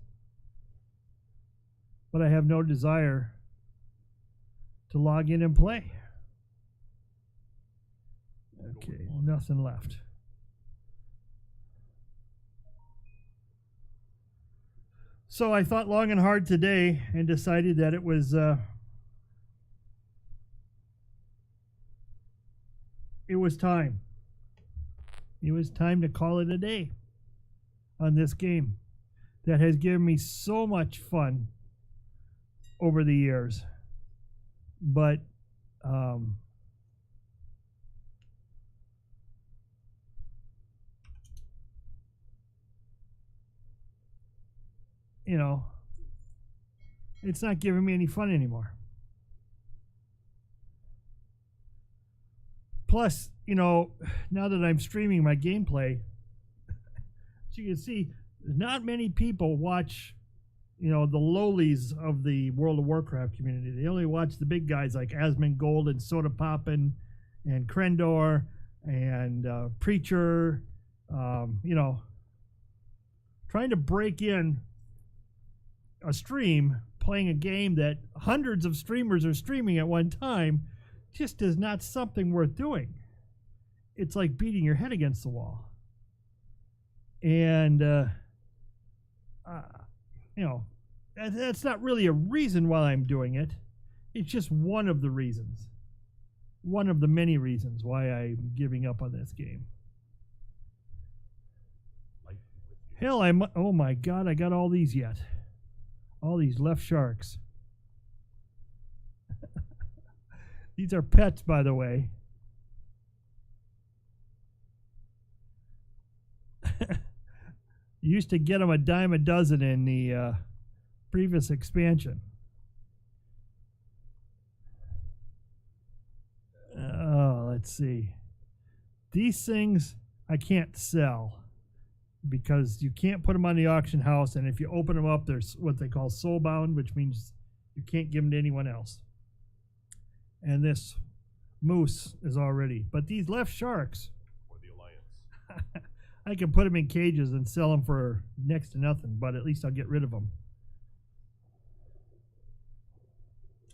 But I have no desire to log in and play. Okay, nothing left. So I thought long and hard today and decided that it was time. It was time to call it a day on this game that has given me so much fun over the years. But you know, it's not giving me any fun anymore. Plus, you know, now that I'm streaming my gameplay, as you can see, not many people watch, you know, the lowlies of the World of Warcraft community. They only watch the big guys like Asmongold and Soda Poppin and Krendor and Preacher, you know, trying to break in a stream playing a game that hundreds of streamers are streaming at one time just is not something worth doing. It's like beating your head against the wall. And you know, that's not really a reason why I'm doing it. It's just one of the reasons, one of the many reasons why I'm giving up on this game. Hell, oh my god, I got all these yet. All these left sharks. These are pets, by the way. You used to get them a dime a dozen in the previous expansion. Oh, let's see. These things I can't sell because you can't put them on the auction house, and if you open them up, there's what they call soulbound, which means you can't give them to anyone else. And this moose is already. But these left sharks, Or the Alliance. I can put them in cages and sell them for next to nothing, but at least I'll get rid of them.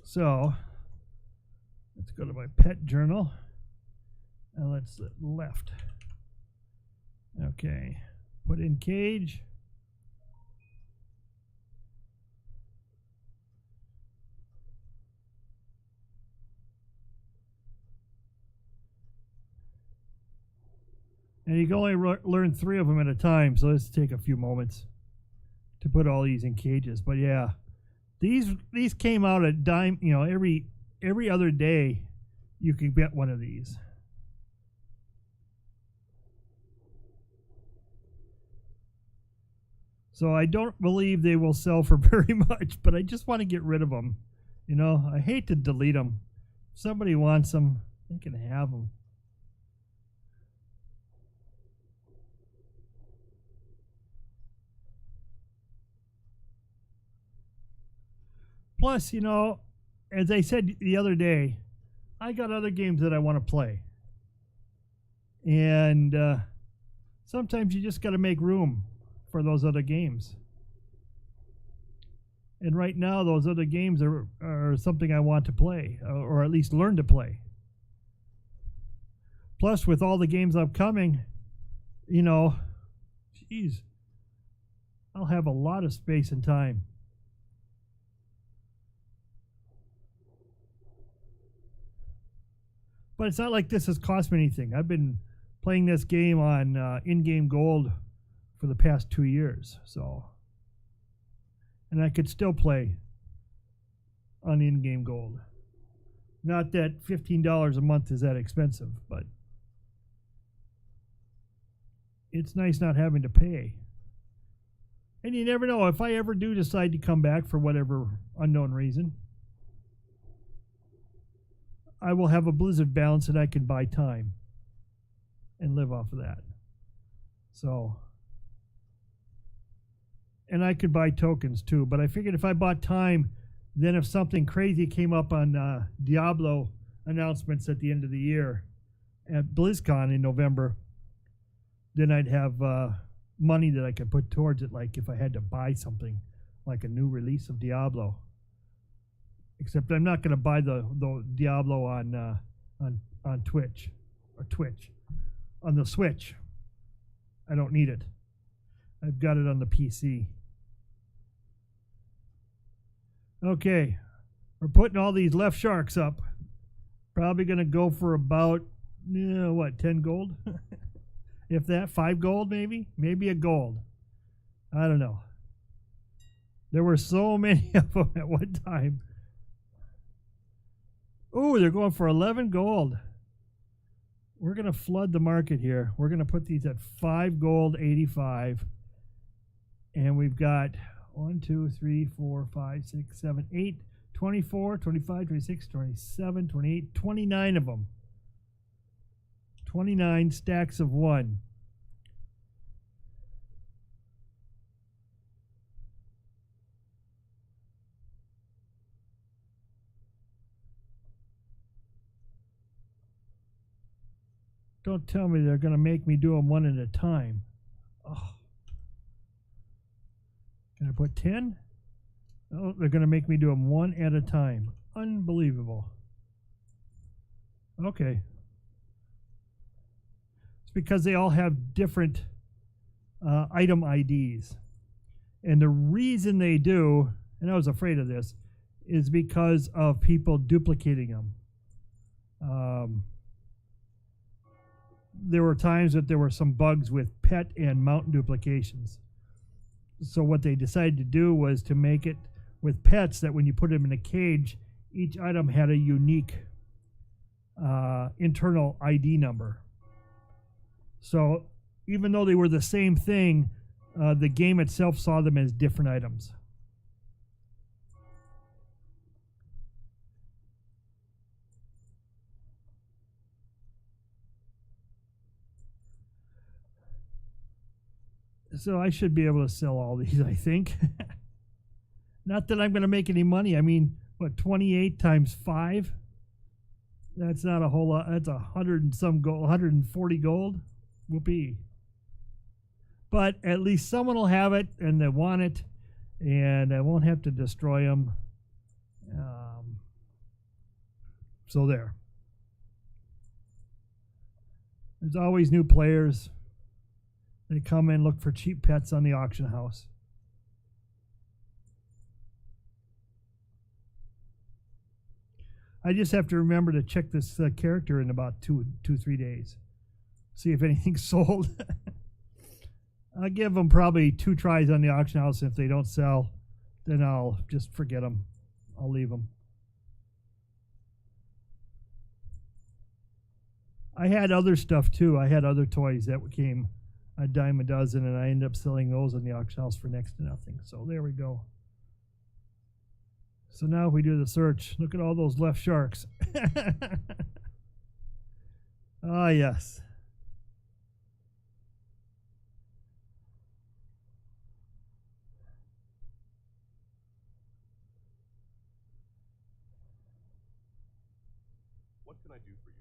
So, let's go to my pet journal. And let's left. Okay. Put in cage. And you can only learn 3 of them at a time, so let's take a few moments to put all these in cages. But yeah, these came out at dime, you know, every other day you could get one of these. So I don't believe they will sell for very much, but I just want to get rid of them. You know, I hate to delete them. If somebody wants them, they can have them. Plus, you know, as I said the other day, I got other games that I want to play. And sometimes you just got to make room for those other games. And right now, those other games are something I want to play, or at least learn to play. Plus, with all the games upcoming, you know, geez, I'll have a lot of space and time. But it's not like this has cost me anything. I've been playing this game on in-game gold for the past 2 years, so, and I could still play on in-game gold. Not that $15 a month is that expensive, but it's nice not having to pay. And you never know, if I ever do decide to come back for whatever unknown reason, I will have a Blizzard balance that I can buy time and live off of that. So, and I could buy tokens too, but I figured if I bought time, then if something crazy came up on Diablo announcements at the end of the year at BlizzCon in November, then I'd have money that I could put towards it, like if I had to buy something, like a new release of Diablo. Except I'm not going to buy the Diablo on Twitch on the Switch. I don't need it. I've got it on the PC. Okay, we're putting all these left sharks up. Probably going to go for about 10 gold, if that, 5 gold maybe a gold. I don't know. There were so many of them at one time. Oh, they're going for 11 gold. We're going to flood the market here. We're going to put these at 5 gold, 85. And we've got 1, 2, 3, 4, 5, 6, 7, 8, 24, 25, 26, 27, 28, 29 of them. 29 stacks of 1. Don't tell me they're going to make me do them one at a time. Oh. Can I put 10? Oh, they're going to make me do them one at a time. Unbelievable. Okay. It's because they all have different item IDs. And the reason they do, and I was afraid of this, is because of people duplicating them. There were times that there were some bugs with pet and mount duplications. So what they decided to do was to make it with pets that when you put them in a cage, each item had a unique internal ID number. So even though they were the same thing, the game itself saw them as different items. So I should be able to sell all these, I think. Not that I'm going to make any money. I mean, what, 28 times 5? That's not a whole lot. That's 100 and some gold, 140 gold. Whoopee. But at least someone will have it and they want it, and I won't have to destroy them. So there. There's always new players. They come in, look for cheap pets on the auction house. I just have to remember to check this character in about 2-3 days. See if anything's sold. I'll give them probably 2 tries on the auction house. If they don't sell, then I'll just forget them. I'll leave them. I had other stuff too. I had other toys that came a dime a dozen, and I ended up selling those on the auction house for next to nothing. So there we go. So now if we do the search, look at all those left sharks. Ah, yes. What can I do for you?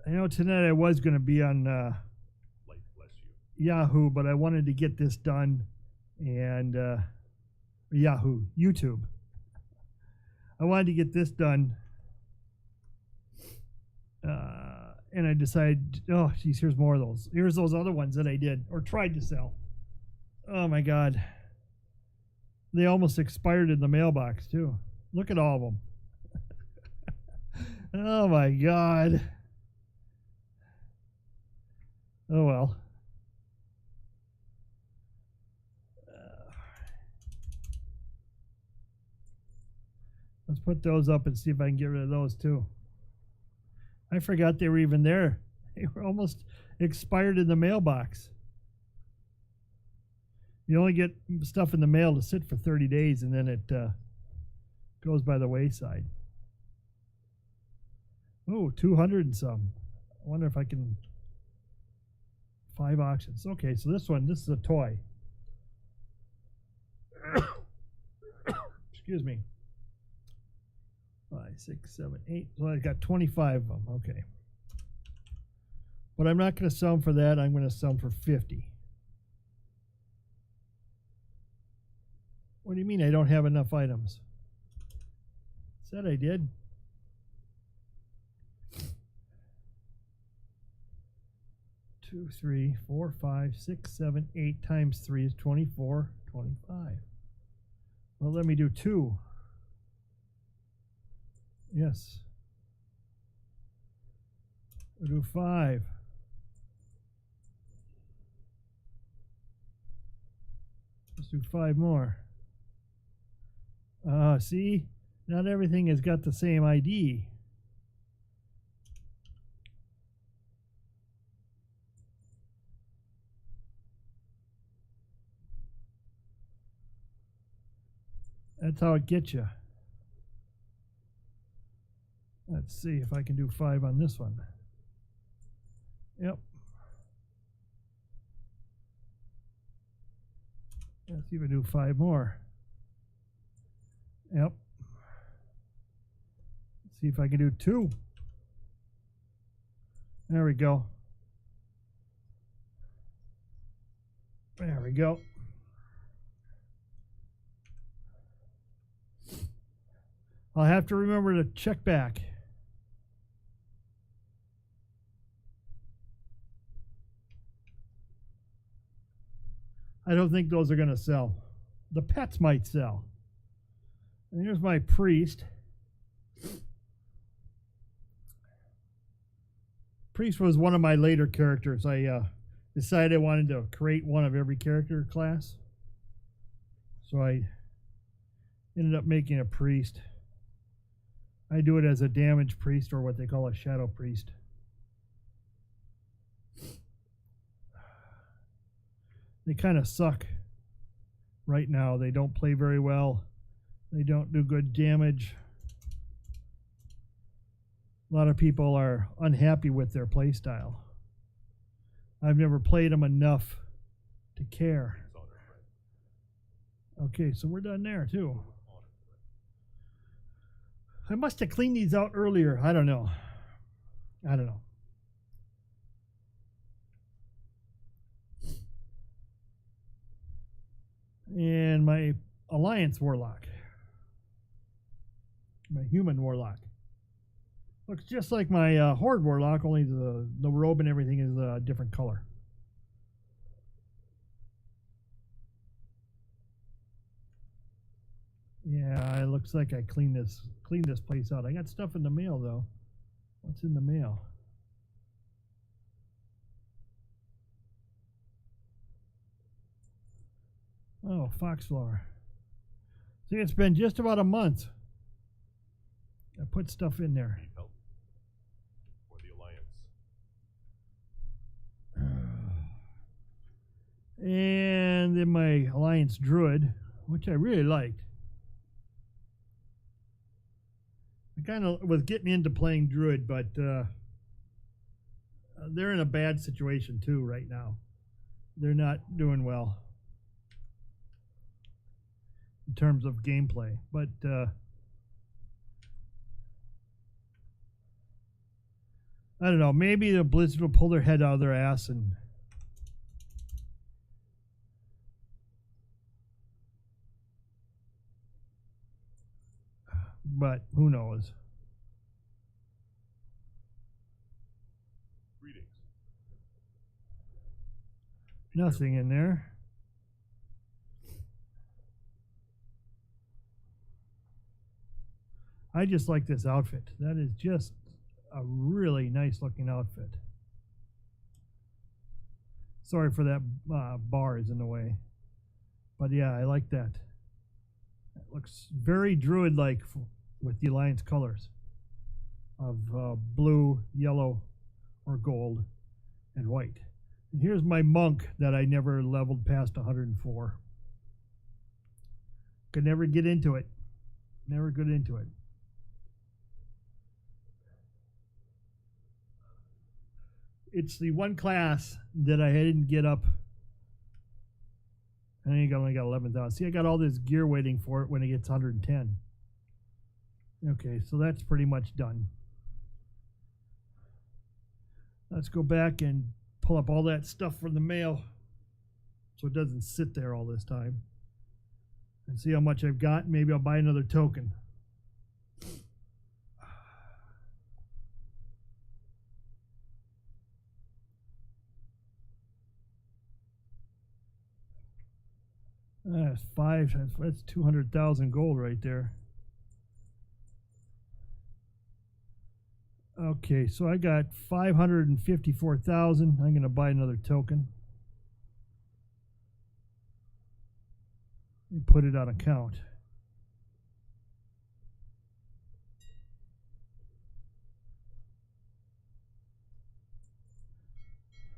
I know tonight I was going to be on Light bless you. Yahoo, but I wanted to get this done, and YouTube. I wanted to get this done, and I decided, oh, geez, here's more of those. Here's those other ones that I did, or tried to sell. Oh, my God. They almost expired in the mailbox too. Look at all of them. Oh my god. Oh well. Let's put those up and see if I can get rid of those too. I forgot they were even there. They were almost expired in the mailbox. You only get stuff in the mail to sit for 30 days and then it goes by the wayside. Oh, 200 and some. I wonder if I can... 5 auctions. Okay, so this is a toy. Excuse me. 5, 6, 7, 8. So I got 25 of them. Okay. But I'm not going to sell them for that. I'm going to sell them for 50. What do you mean I don't have enough items? Said I did. Two, 3, 4, 5, 6, 7, 8 times 3 is 24, 25. Well, let me do 2. Yes. We'll do 5. Let's do 5 more. See? Not everything has got the same ID. That's how it gets you. Let's see if I can do 5 on this one. Yep. Let's see if I do 5 more. Yep. Let's see if I can do 2. There we go. There we go. I'll have to remember to check back. I don't think those are going to sell. The pets might sell. And here's my priest. Priest was one of my later characters. I decided I wanted to create one of every character class. So I ended up making a priest. I do it as a damage priest, or what they call a shadow priest. They kind of suck right now. They don't play very well. They don't do good damage. A lot of people are unhappy with their play style. I've never played them enough to care. Okay, so we're done there too. I must have cleaned these out earlier. I don't know. I don't know. And my Alliance Warlock. My human Warlock. Looks just like my Horde Warlock, only the robe and everything is a different color. Yeah, it looks like I cleaned this place out. I got stuff in the mail though. What's in the mail? Oh, Foxflower. See, it's been just about a month. I put stuff in there. Need help? For the Alliance. And then my Alliance Druid, which I really liked. I kind of was getting into playing Druid, but they're in a bad situation too right now. They're not doing well in terms of gameplay, but I don't know, maybe the Blizzard will pull their head out of their ass and but who knows. Greetings. Nothing in there. I just like this outfit. That is just a really nice looking outfit. Sorry for that bar is in the way. But yeah, I like that. It looks very druid-like with the Alliance colors of blue, yellow, or gold, and white. And here's my monk that I never leveled past 104. Could never get into it. Never get into it. It's the one class that I didn't get up. I think I only got 11,000. See, I got all this gear waiting for it when it gets 110. Okay, so that's pretty much done. Let's go back and pull up all that stuff from the mail so it doesn't sit there all this time. And see how much I've got. Maybe I'll buy another token. That's that's 200,000 gold right there. Okay, so I got 554,000. I'm going to buy another token. And put it on account.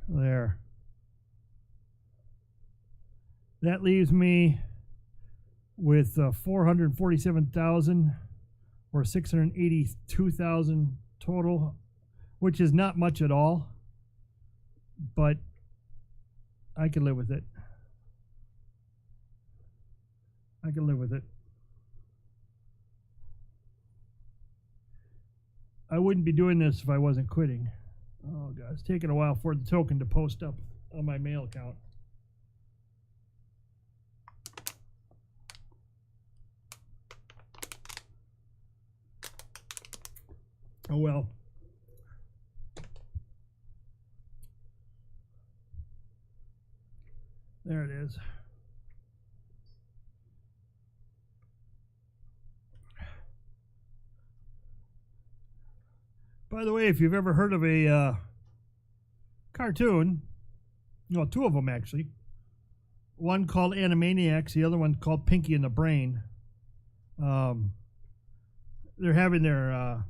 There. That leaves me with 447,000 or 682,000 total, which is not much at all, but I can live with it. I can live with it. I wouldn't be doing this if I wasn't quitting. Oh God, it's taking a while for the token to post up on my mail account. Oh well. There it is. By the way, if you've ever heard of a cartoon, well, two of them actually. One called Animaniacs, the other one called Pinky and the Brain. They're having their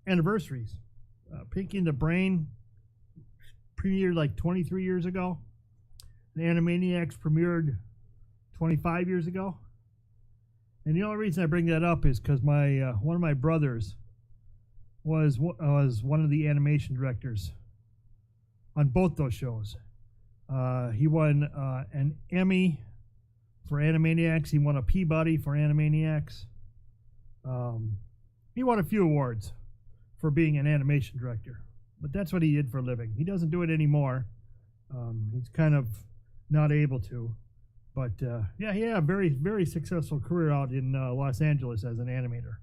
anniversaries. Pinky and the Brain premiered like 23 years ago. The Animaniacs premiered 25 years ago. And the only reason I bring that up is because my one of my brothers was one of the animation directors on both those shows. He won an Emmy for Animaniacs. He won a Peabody for Animaniacs. He won a few awards for being an animation director, but that's what he did for a living. He doesn't do it anymore. He's kind of not able to, but yeah, he had a very, very successful career out in Los Angeles as an animator.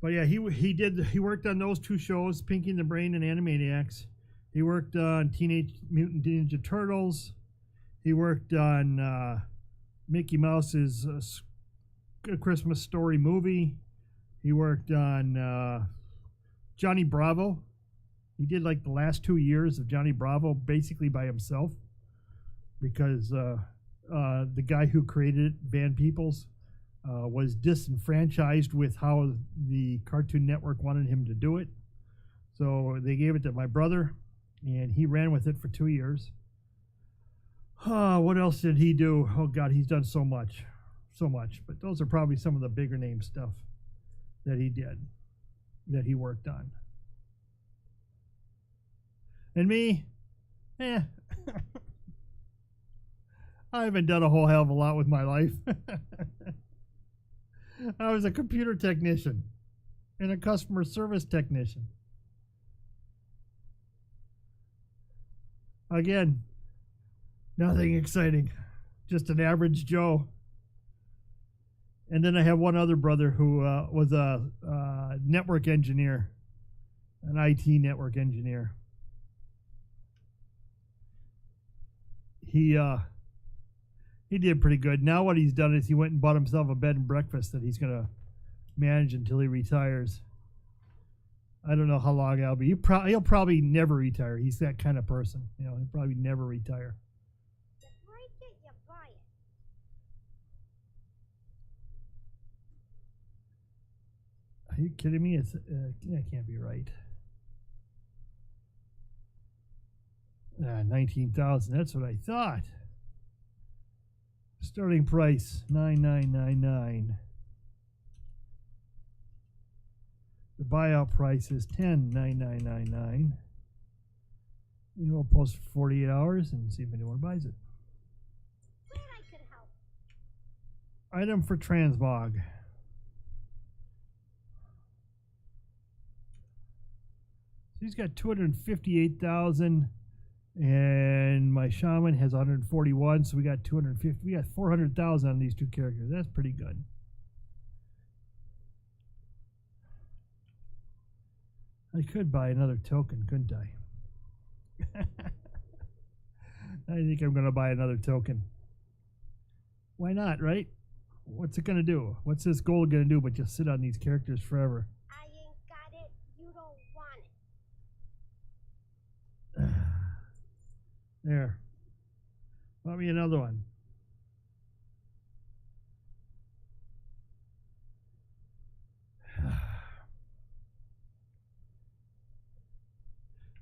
But yeah, he worked on those two shows, Pinky and the Brain and Animaniacs. He worked on Teenage Mutant Ninja Turtles. He worked on Mickey Mouse's A Christmas Story movie. He worked on Johnny Bravo. He did like the last 2 years of Johnny Bravo basically by himself because the guy who created it, Van Peebles, was disenfranchised with how the Cartoon Network wanted him to do it. So they gave it to my brother, and he ran with it for 2 years. What else did he do? Oh God, he's done so much. So much. But those are probably some of the bigger name stuff that he did, that he worked on. And me, I haven't done a whole hell of a lot with my life. I was a computer technician and a customer service technician. Again, nothing exciting, just an average Joe. And then I have one other brother who was a network engineer, an IT network engineer. He did pretty good. Now what he's done is he went and bought himself a bed and breakfast that he's gonna manage until he retires. I don't know how long that'll be. He'll probably never retire. He's that kind of person. You know, he'll probably never retire. You break it, you buy it. Are you kidding me? It's that can't be right. 19,000. That's what I thought. Starting price 9,999. The buyout price is 10,999. You will post for 48 hours and see if anyone buys it. Glad I could help. Item for transmog. He's got 258,000, and my shaman has 141. So we got 250. We got 400,000 on these two characters. That's pretty good. I could buy another token, couldn't I? I think I'm going to buy another token. Why not, right? What's it going to do? What's this gold going to do but just sit on these characters forever? I ain't got it. You don't want it. There. Bought me another one.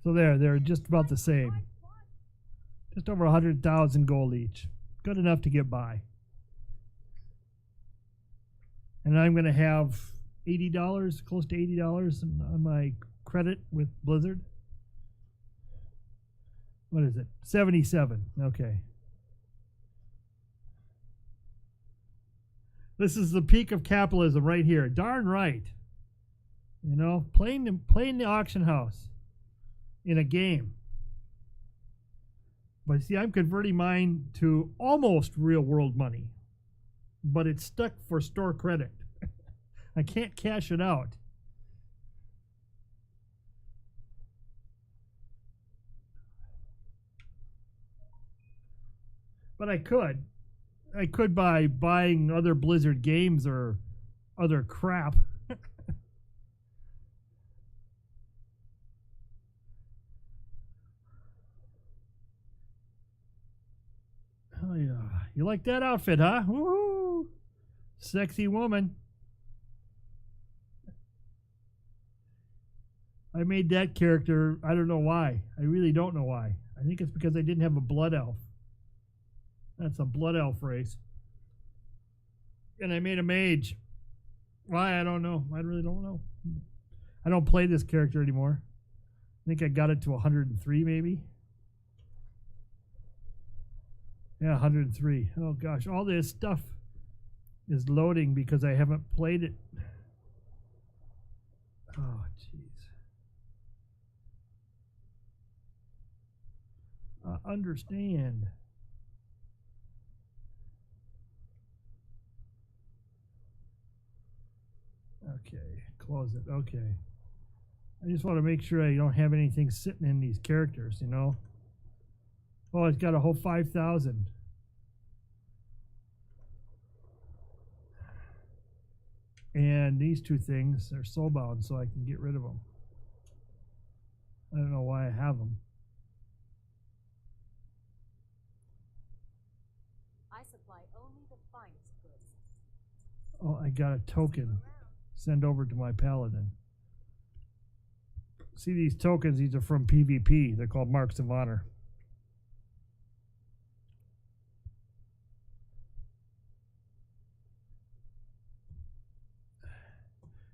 So they're just about the same. Just over 100,000 gold each. Good enough to get by. And I'm going to have $80, close to $80 on my credit with Blizzard. What is it? 77. Okay. This is the peak of capitalism right here. Darn right. You know, playing the auction house in a game. But see, I'm converting mine to almost real world money. But it's stuck for store credit. I can't cash it out. But I could. I could by buying other Blizzard games or other crap. Oh yeah. You like that outfit, huh? Woo! Sexy woman. I made that character, I don't know why. I really don't know why. I think it's because I didn't have a blood elf. That's a blood elf race. And I made a mage. Why? I don't know. I really don't know. I don't play this character anymore. I think I got it to 103 maybe. Yeah, 103. Oh gosh, all this stuff is loading because I haven't played it. Oh jeez. Understand. Okay, close it. Okay. I just want to make sure I don't have anything sitting in these characters, you know. Oh, it's got a whole 5,000. And these two things are soulbound, so I can get rid of them. I don't know why I have them. I supply only the finest goods. Oh, I got a token. Send over to my paladin. See these tokens? These are from PvP. They're called Marks of Honor.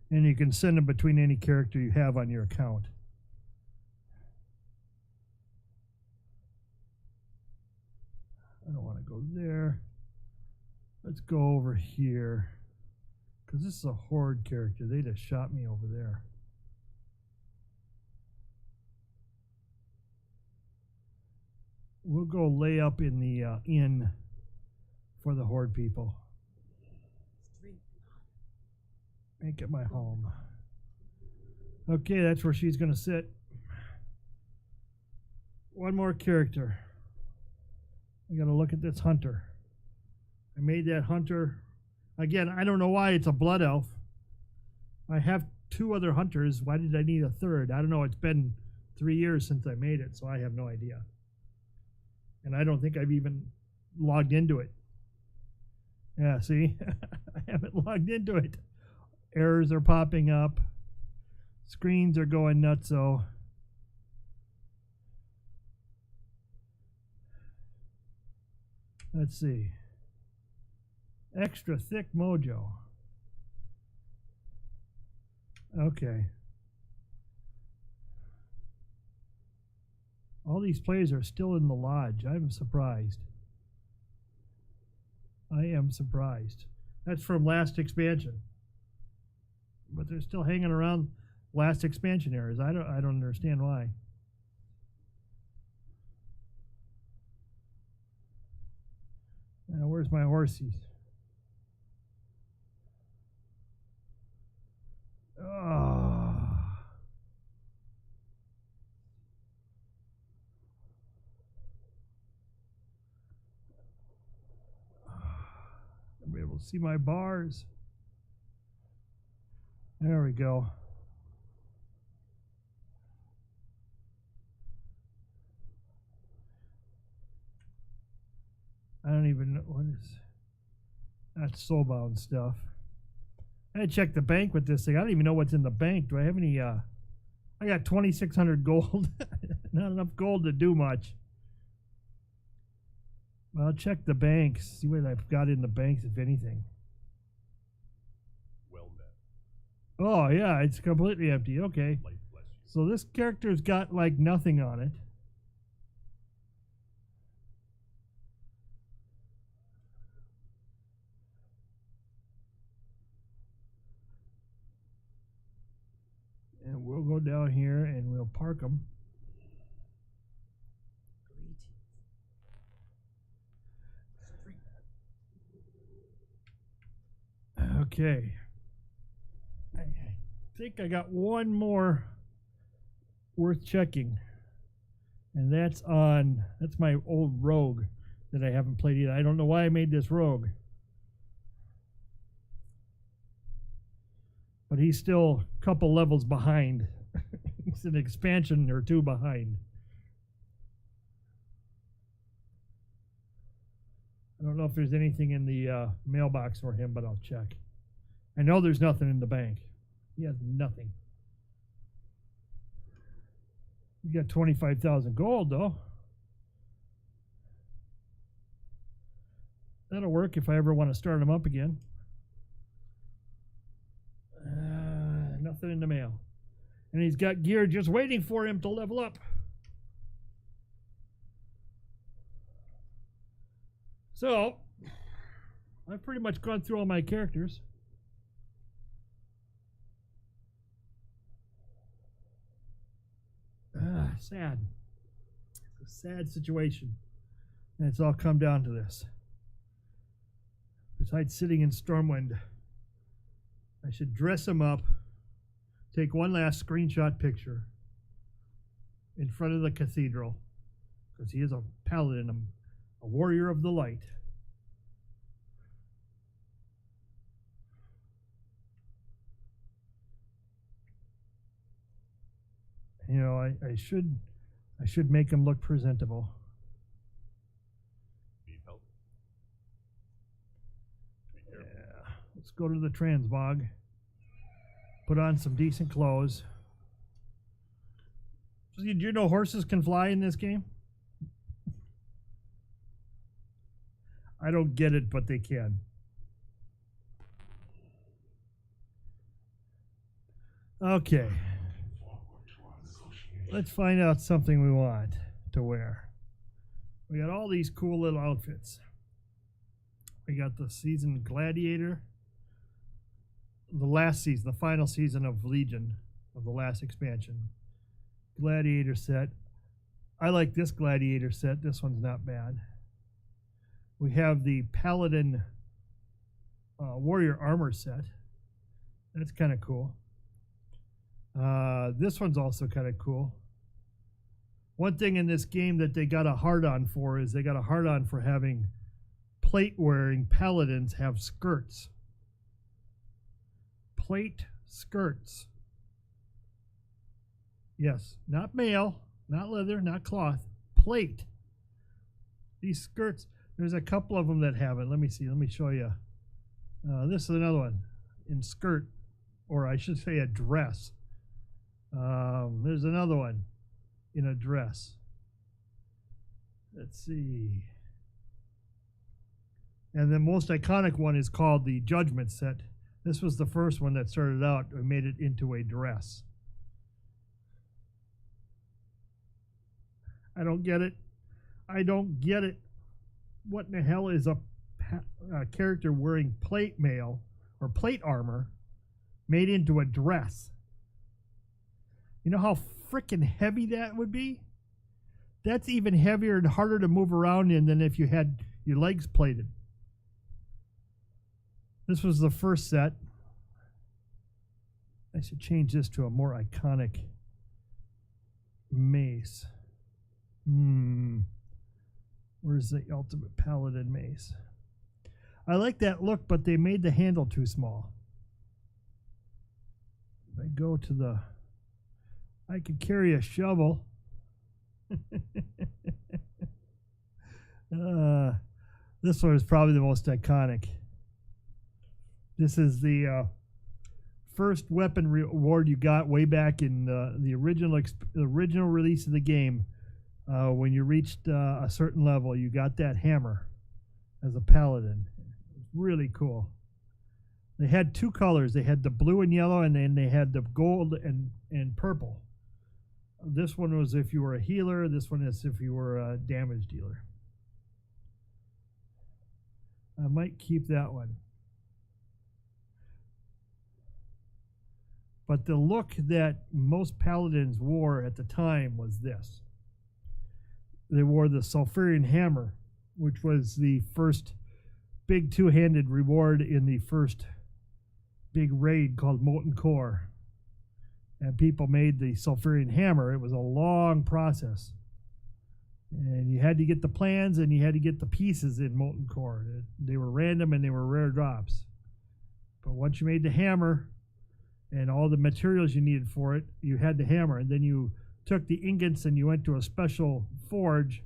And you can send them between any character you have on your account. I don't want to go there. Let's go over here. Because this is a horde character. They just shot me over there. We'll go lay up in the inn for the horde people. Make it my home. Okay, that's where she's going to sit. One more character. I got to look at this hunter. I made that hunter. Again, I don't know why it's a blood elf. I have 2 other hunters. Why did I need a third? I don't know. It's been 3 years since I made it, so I have no idea. And I don't think I've even logged into it. Yeah, see? I haven't logged into it. Errors are popping up. Screens are going nuts, so. Let's see. Extra thick mojo. Okay. All these players are still in the lodge. I'm surprised. I am surprised. That's from last expansion. But they're still hanging around last expansion areas. I don't understand why. Now, where's my horsies? Oh. I'll be able to see my bars. There we go. I don't even know what is. That's soulbound stuff. I had to check the bank with this thing. I don't even know what's in the bank. Do I have any? I got 2,600 gold. Not enough gold to do much. Well, I'll check the banks. See what I've got in the banks, if anything. Well met. Oh yeah, it's completely empty. Okay. Light bless you. So this character's got like nothing on it. And we'll go down here and we'll park them. Okay. I think I got one more worth checking. And that's my old rogue that I haven't played yet. I don't know why I made this rogue. But he's still a couple levels behind. He's an expansion or 2 behind. I don't know if there's anything in the mailbox for him, but I'll check. I know there's nothing in the bank. He has nothing. He got 25,000 gold, though. That'll work if I ever want to start him up again. Nothing in the mail. And he's got gear just waiting for him to level up. So, I've pretty much gone through all my characters. Sad. It's a sad situation. And it's all come down to this. Besides sitting in Stormwind, I should dress him up, take one last screenshot picture in front of the cathedral, because he is a paladin, a warrior of the light. You know, I should make him look presentable. Need help? Yeah. Let's go to the transmog. Put on some decent clothes. Did you know horses can fly in this game? I don't get it, but they can. Okay. Let's find out something we want to wear. We got all these cool little outfits. We got the season Gladiator. The last season, the final season of Legion, of the last expansion. Gladiator set. I like this Gladiator set. This one's not bad. We have the Paladin Warrior Armor set. That's kind of cool. This one's also kind of cool. One thing in this game that they got a hard-on for is they got a hard-on for having plate-wearing paladins have skirts. Plate skirts. Yes, not mail, not leather, not cloth. Plate. These skirts, there's a couple of them that have it. Let me see. Let me show you. This is another one in skirt, or I should say a dress. There's another one in a dress. Let's see. And the most iconic one is called the Judgment Set. This was the first one that started out and made it into a dress. I don't get it. I don't get it. What in the hell is a character wearing plate mail or plate armor made into a dress? You know how freaking heavy that would be? That's even heavier and harder to move around in than if you had your legs plated. This was the first set. I should change this to a more iconic mace. Where's the Ultimate Paladin mace? I like that look, but they made the handle too small. If I go to the... I could carry a shovel. This one is probably the most iconic. This is the first weapon reward you got way back in the original release of the game. When you reached a certain level, you got that hammer as a paladin. Really cool. They had two colors. They had the blue and yellow, and then they had the gold and purple. This one was if you were a healer. This one is if you were a damage dealer. I might keep that one. But the look that most paladins wore at the time was this. They wore the Sulfurian Hammer, which was the first big two-handed reward in the first big raid called Molten Core. And people made the Sulfurian Hammer. It was a long process. And you had to get the plans and you had to get the pieces in Molten Core. They were random and they were rare drops. But once you made the hammer and all the materials you needed for it, you had the hammer. And then you took the ingots and you went to a special forge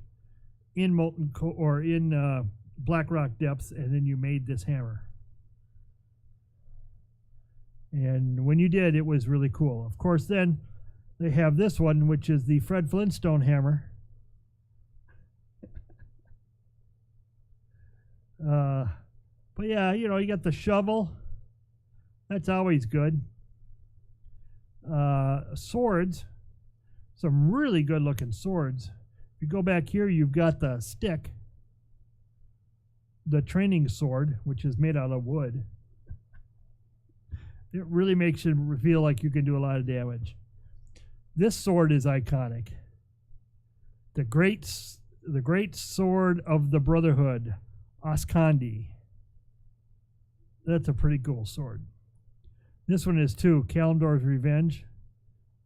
in Molten Core or in Blackrock Depths, and then you made this hammer. And when you did, it was really cool. Of course, then they have this one, which is the Fred Flintstone hammer. But yeah, you know, you got the shovel. That's always good. Swords. Some really good looking swords. If you go back here, you've got the stick. The training sword, which is made out of wood. It really makes you feel like you can do a lot of damage. This sword is iconic. The great sword of the Brotherhood, Oskandi. That's a pretty cool sword. This one is too, Kalimdor's Revenge.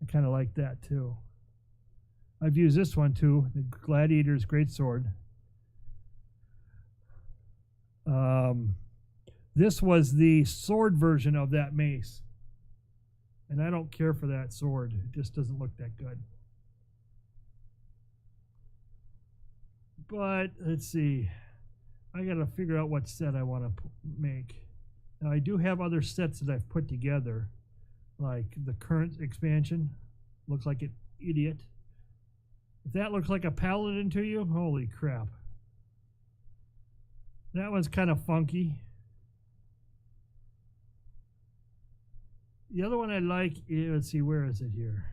I kind of like that too. I've used this one too, the Gladiator's Greatsword. This was the sword version of that mace. And I don't care for that sword. It just doesn't look that good. But, let's see. I gotta figure out what set I want to make. Now, I do have other sets that I've put together. Like the current expansion. Looks like an idiot. If that looks like a paladin to you, holy crap. That one's kind of funky. The other one I like is, let's see, where is it here?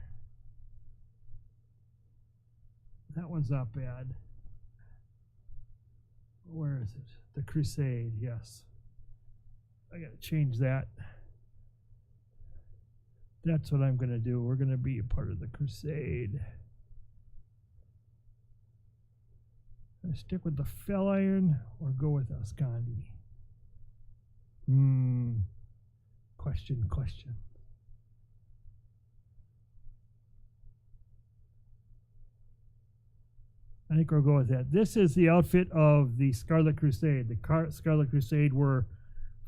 That one's not bad. Where is it? The Crusade, yes. I gotta change that. That's what I'm gonna do. We're gonna be a part of the Crusade. I stick with the Fell Iron or go with Oskandi? Question. I think we'll go with that. This is the outfit of the Scarlet Crusade. The Scarlet Crusade were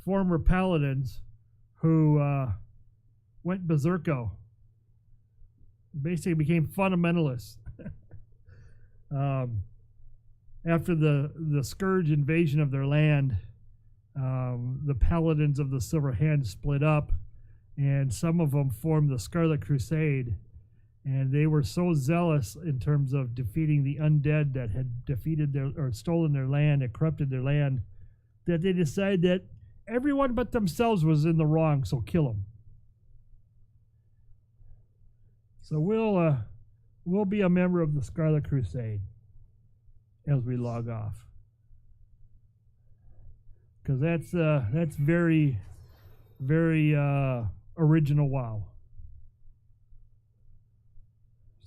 former paladins who went berserko. Basically became fundamentalists. After the Scourge invasion of their land, the paladins of the Silver Hand split up, and some of them formed the Scarlet Crusade. And they were so zealous in terms of defeating the undead that had defeated their or stolen their land and corrupted their land, that they decided that everyone but themselves was in the wrong, so kill them. So we'll be a member of the Scarlet Crusade as we log off, because that's very, very original WoW.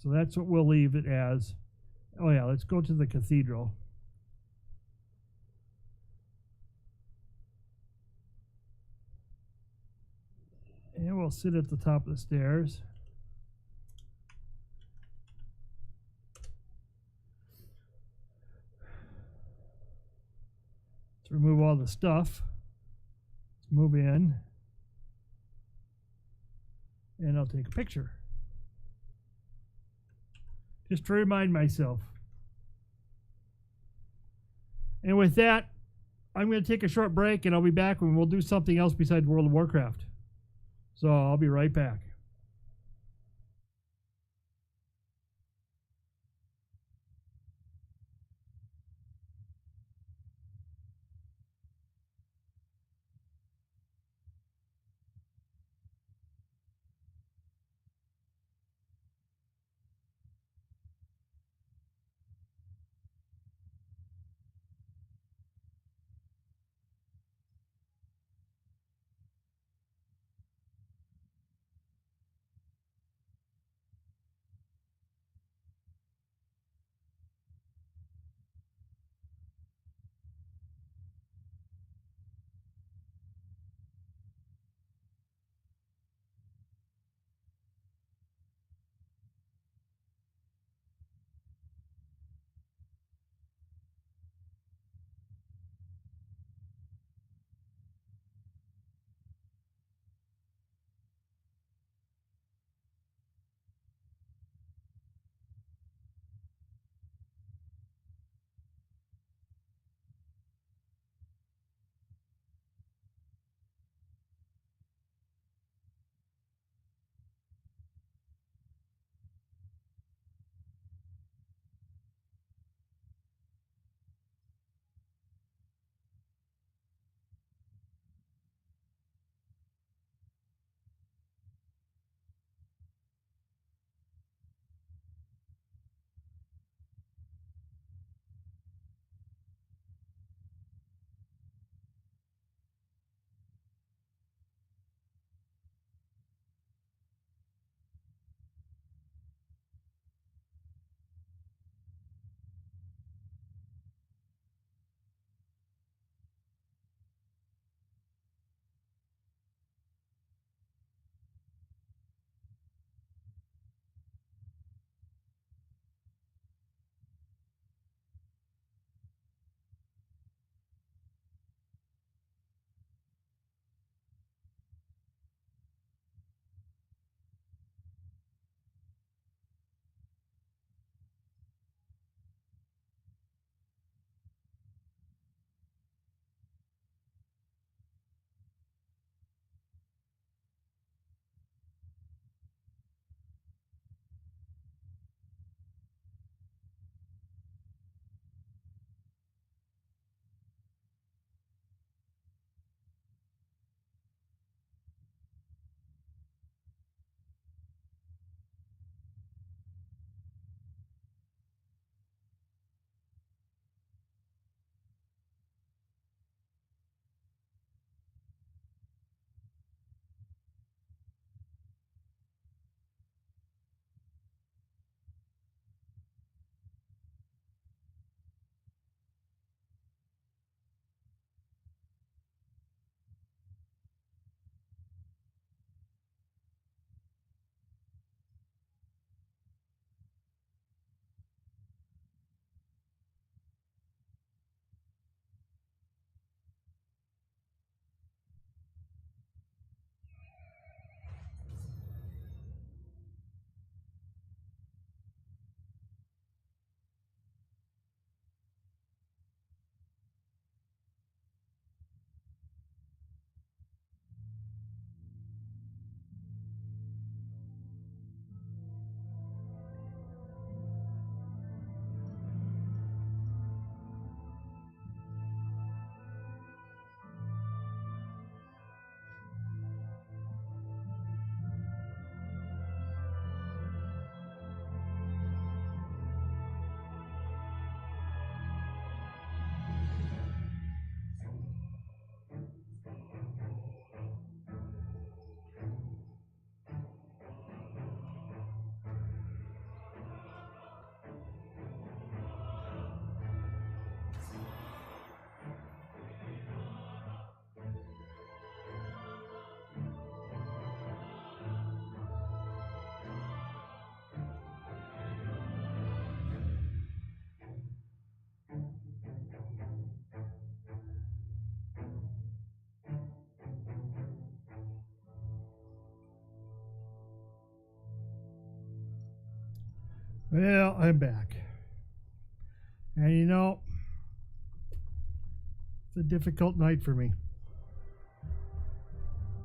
So that's what we'll leave it as. Oh yeah, let's go to the cathedral. And we'll sit at the top of the stairs. Let's remove all the stuff. Let's move in. And I'll take a picture, just to remind myself. And with that, I'm going to take a short break, and I'll be back when we'll do something else besides World of Warcraft. So I'll be right back. Well, I'm back. And you know, it's a difficult night for me.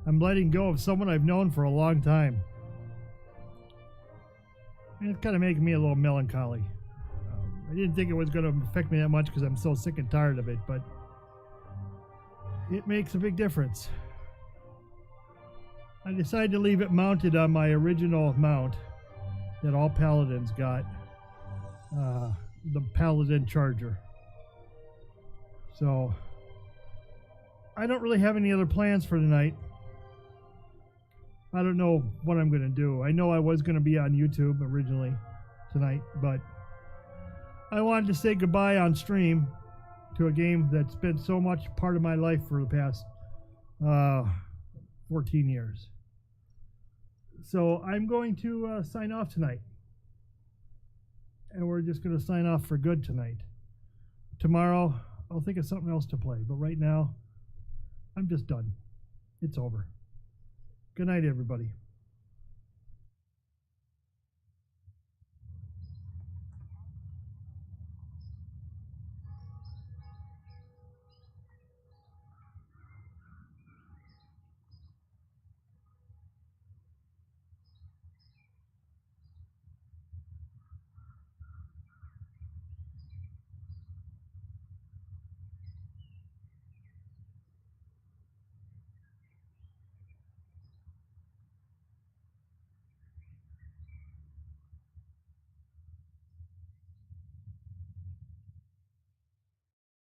I'm letting go of someone I've known for a long time. And it's kind of making me a little melancholy. I didn't think it was going to affect me that much because I'm so sick and tired of it, but it makes a big difference. I decided to leave it mounted on my original mount that all paladins got, the paladin charger. So I don't really have any other plans for tonight. I don't know what I'm going to do. I know I was going to be on YouTube originally tonight, but I wanted to say goodbye on stream to a game that's been so much part of my life for the past 14 years. So I'm going to sign off tonight. And we're just going to sign off for good tonight. Tomorrow, I'll think of something else to play. But right now, I'm just done. It's over. Good night, everybody.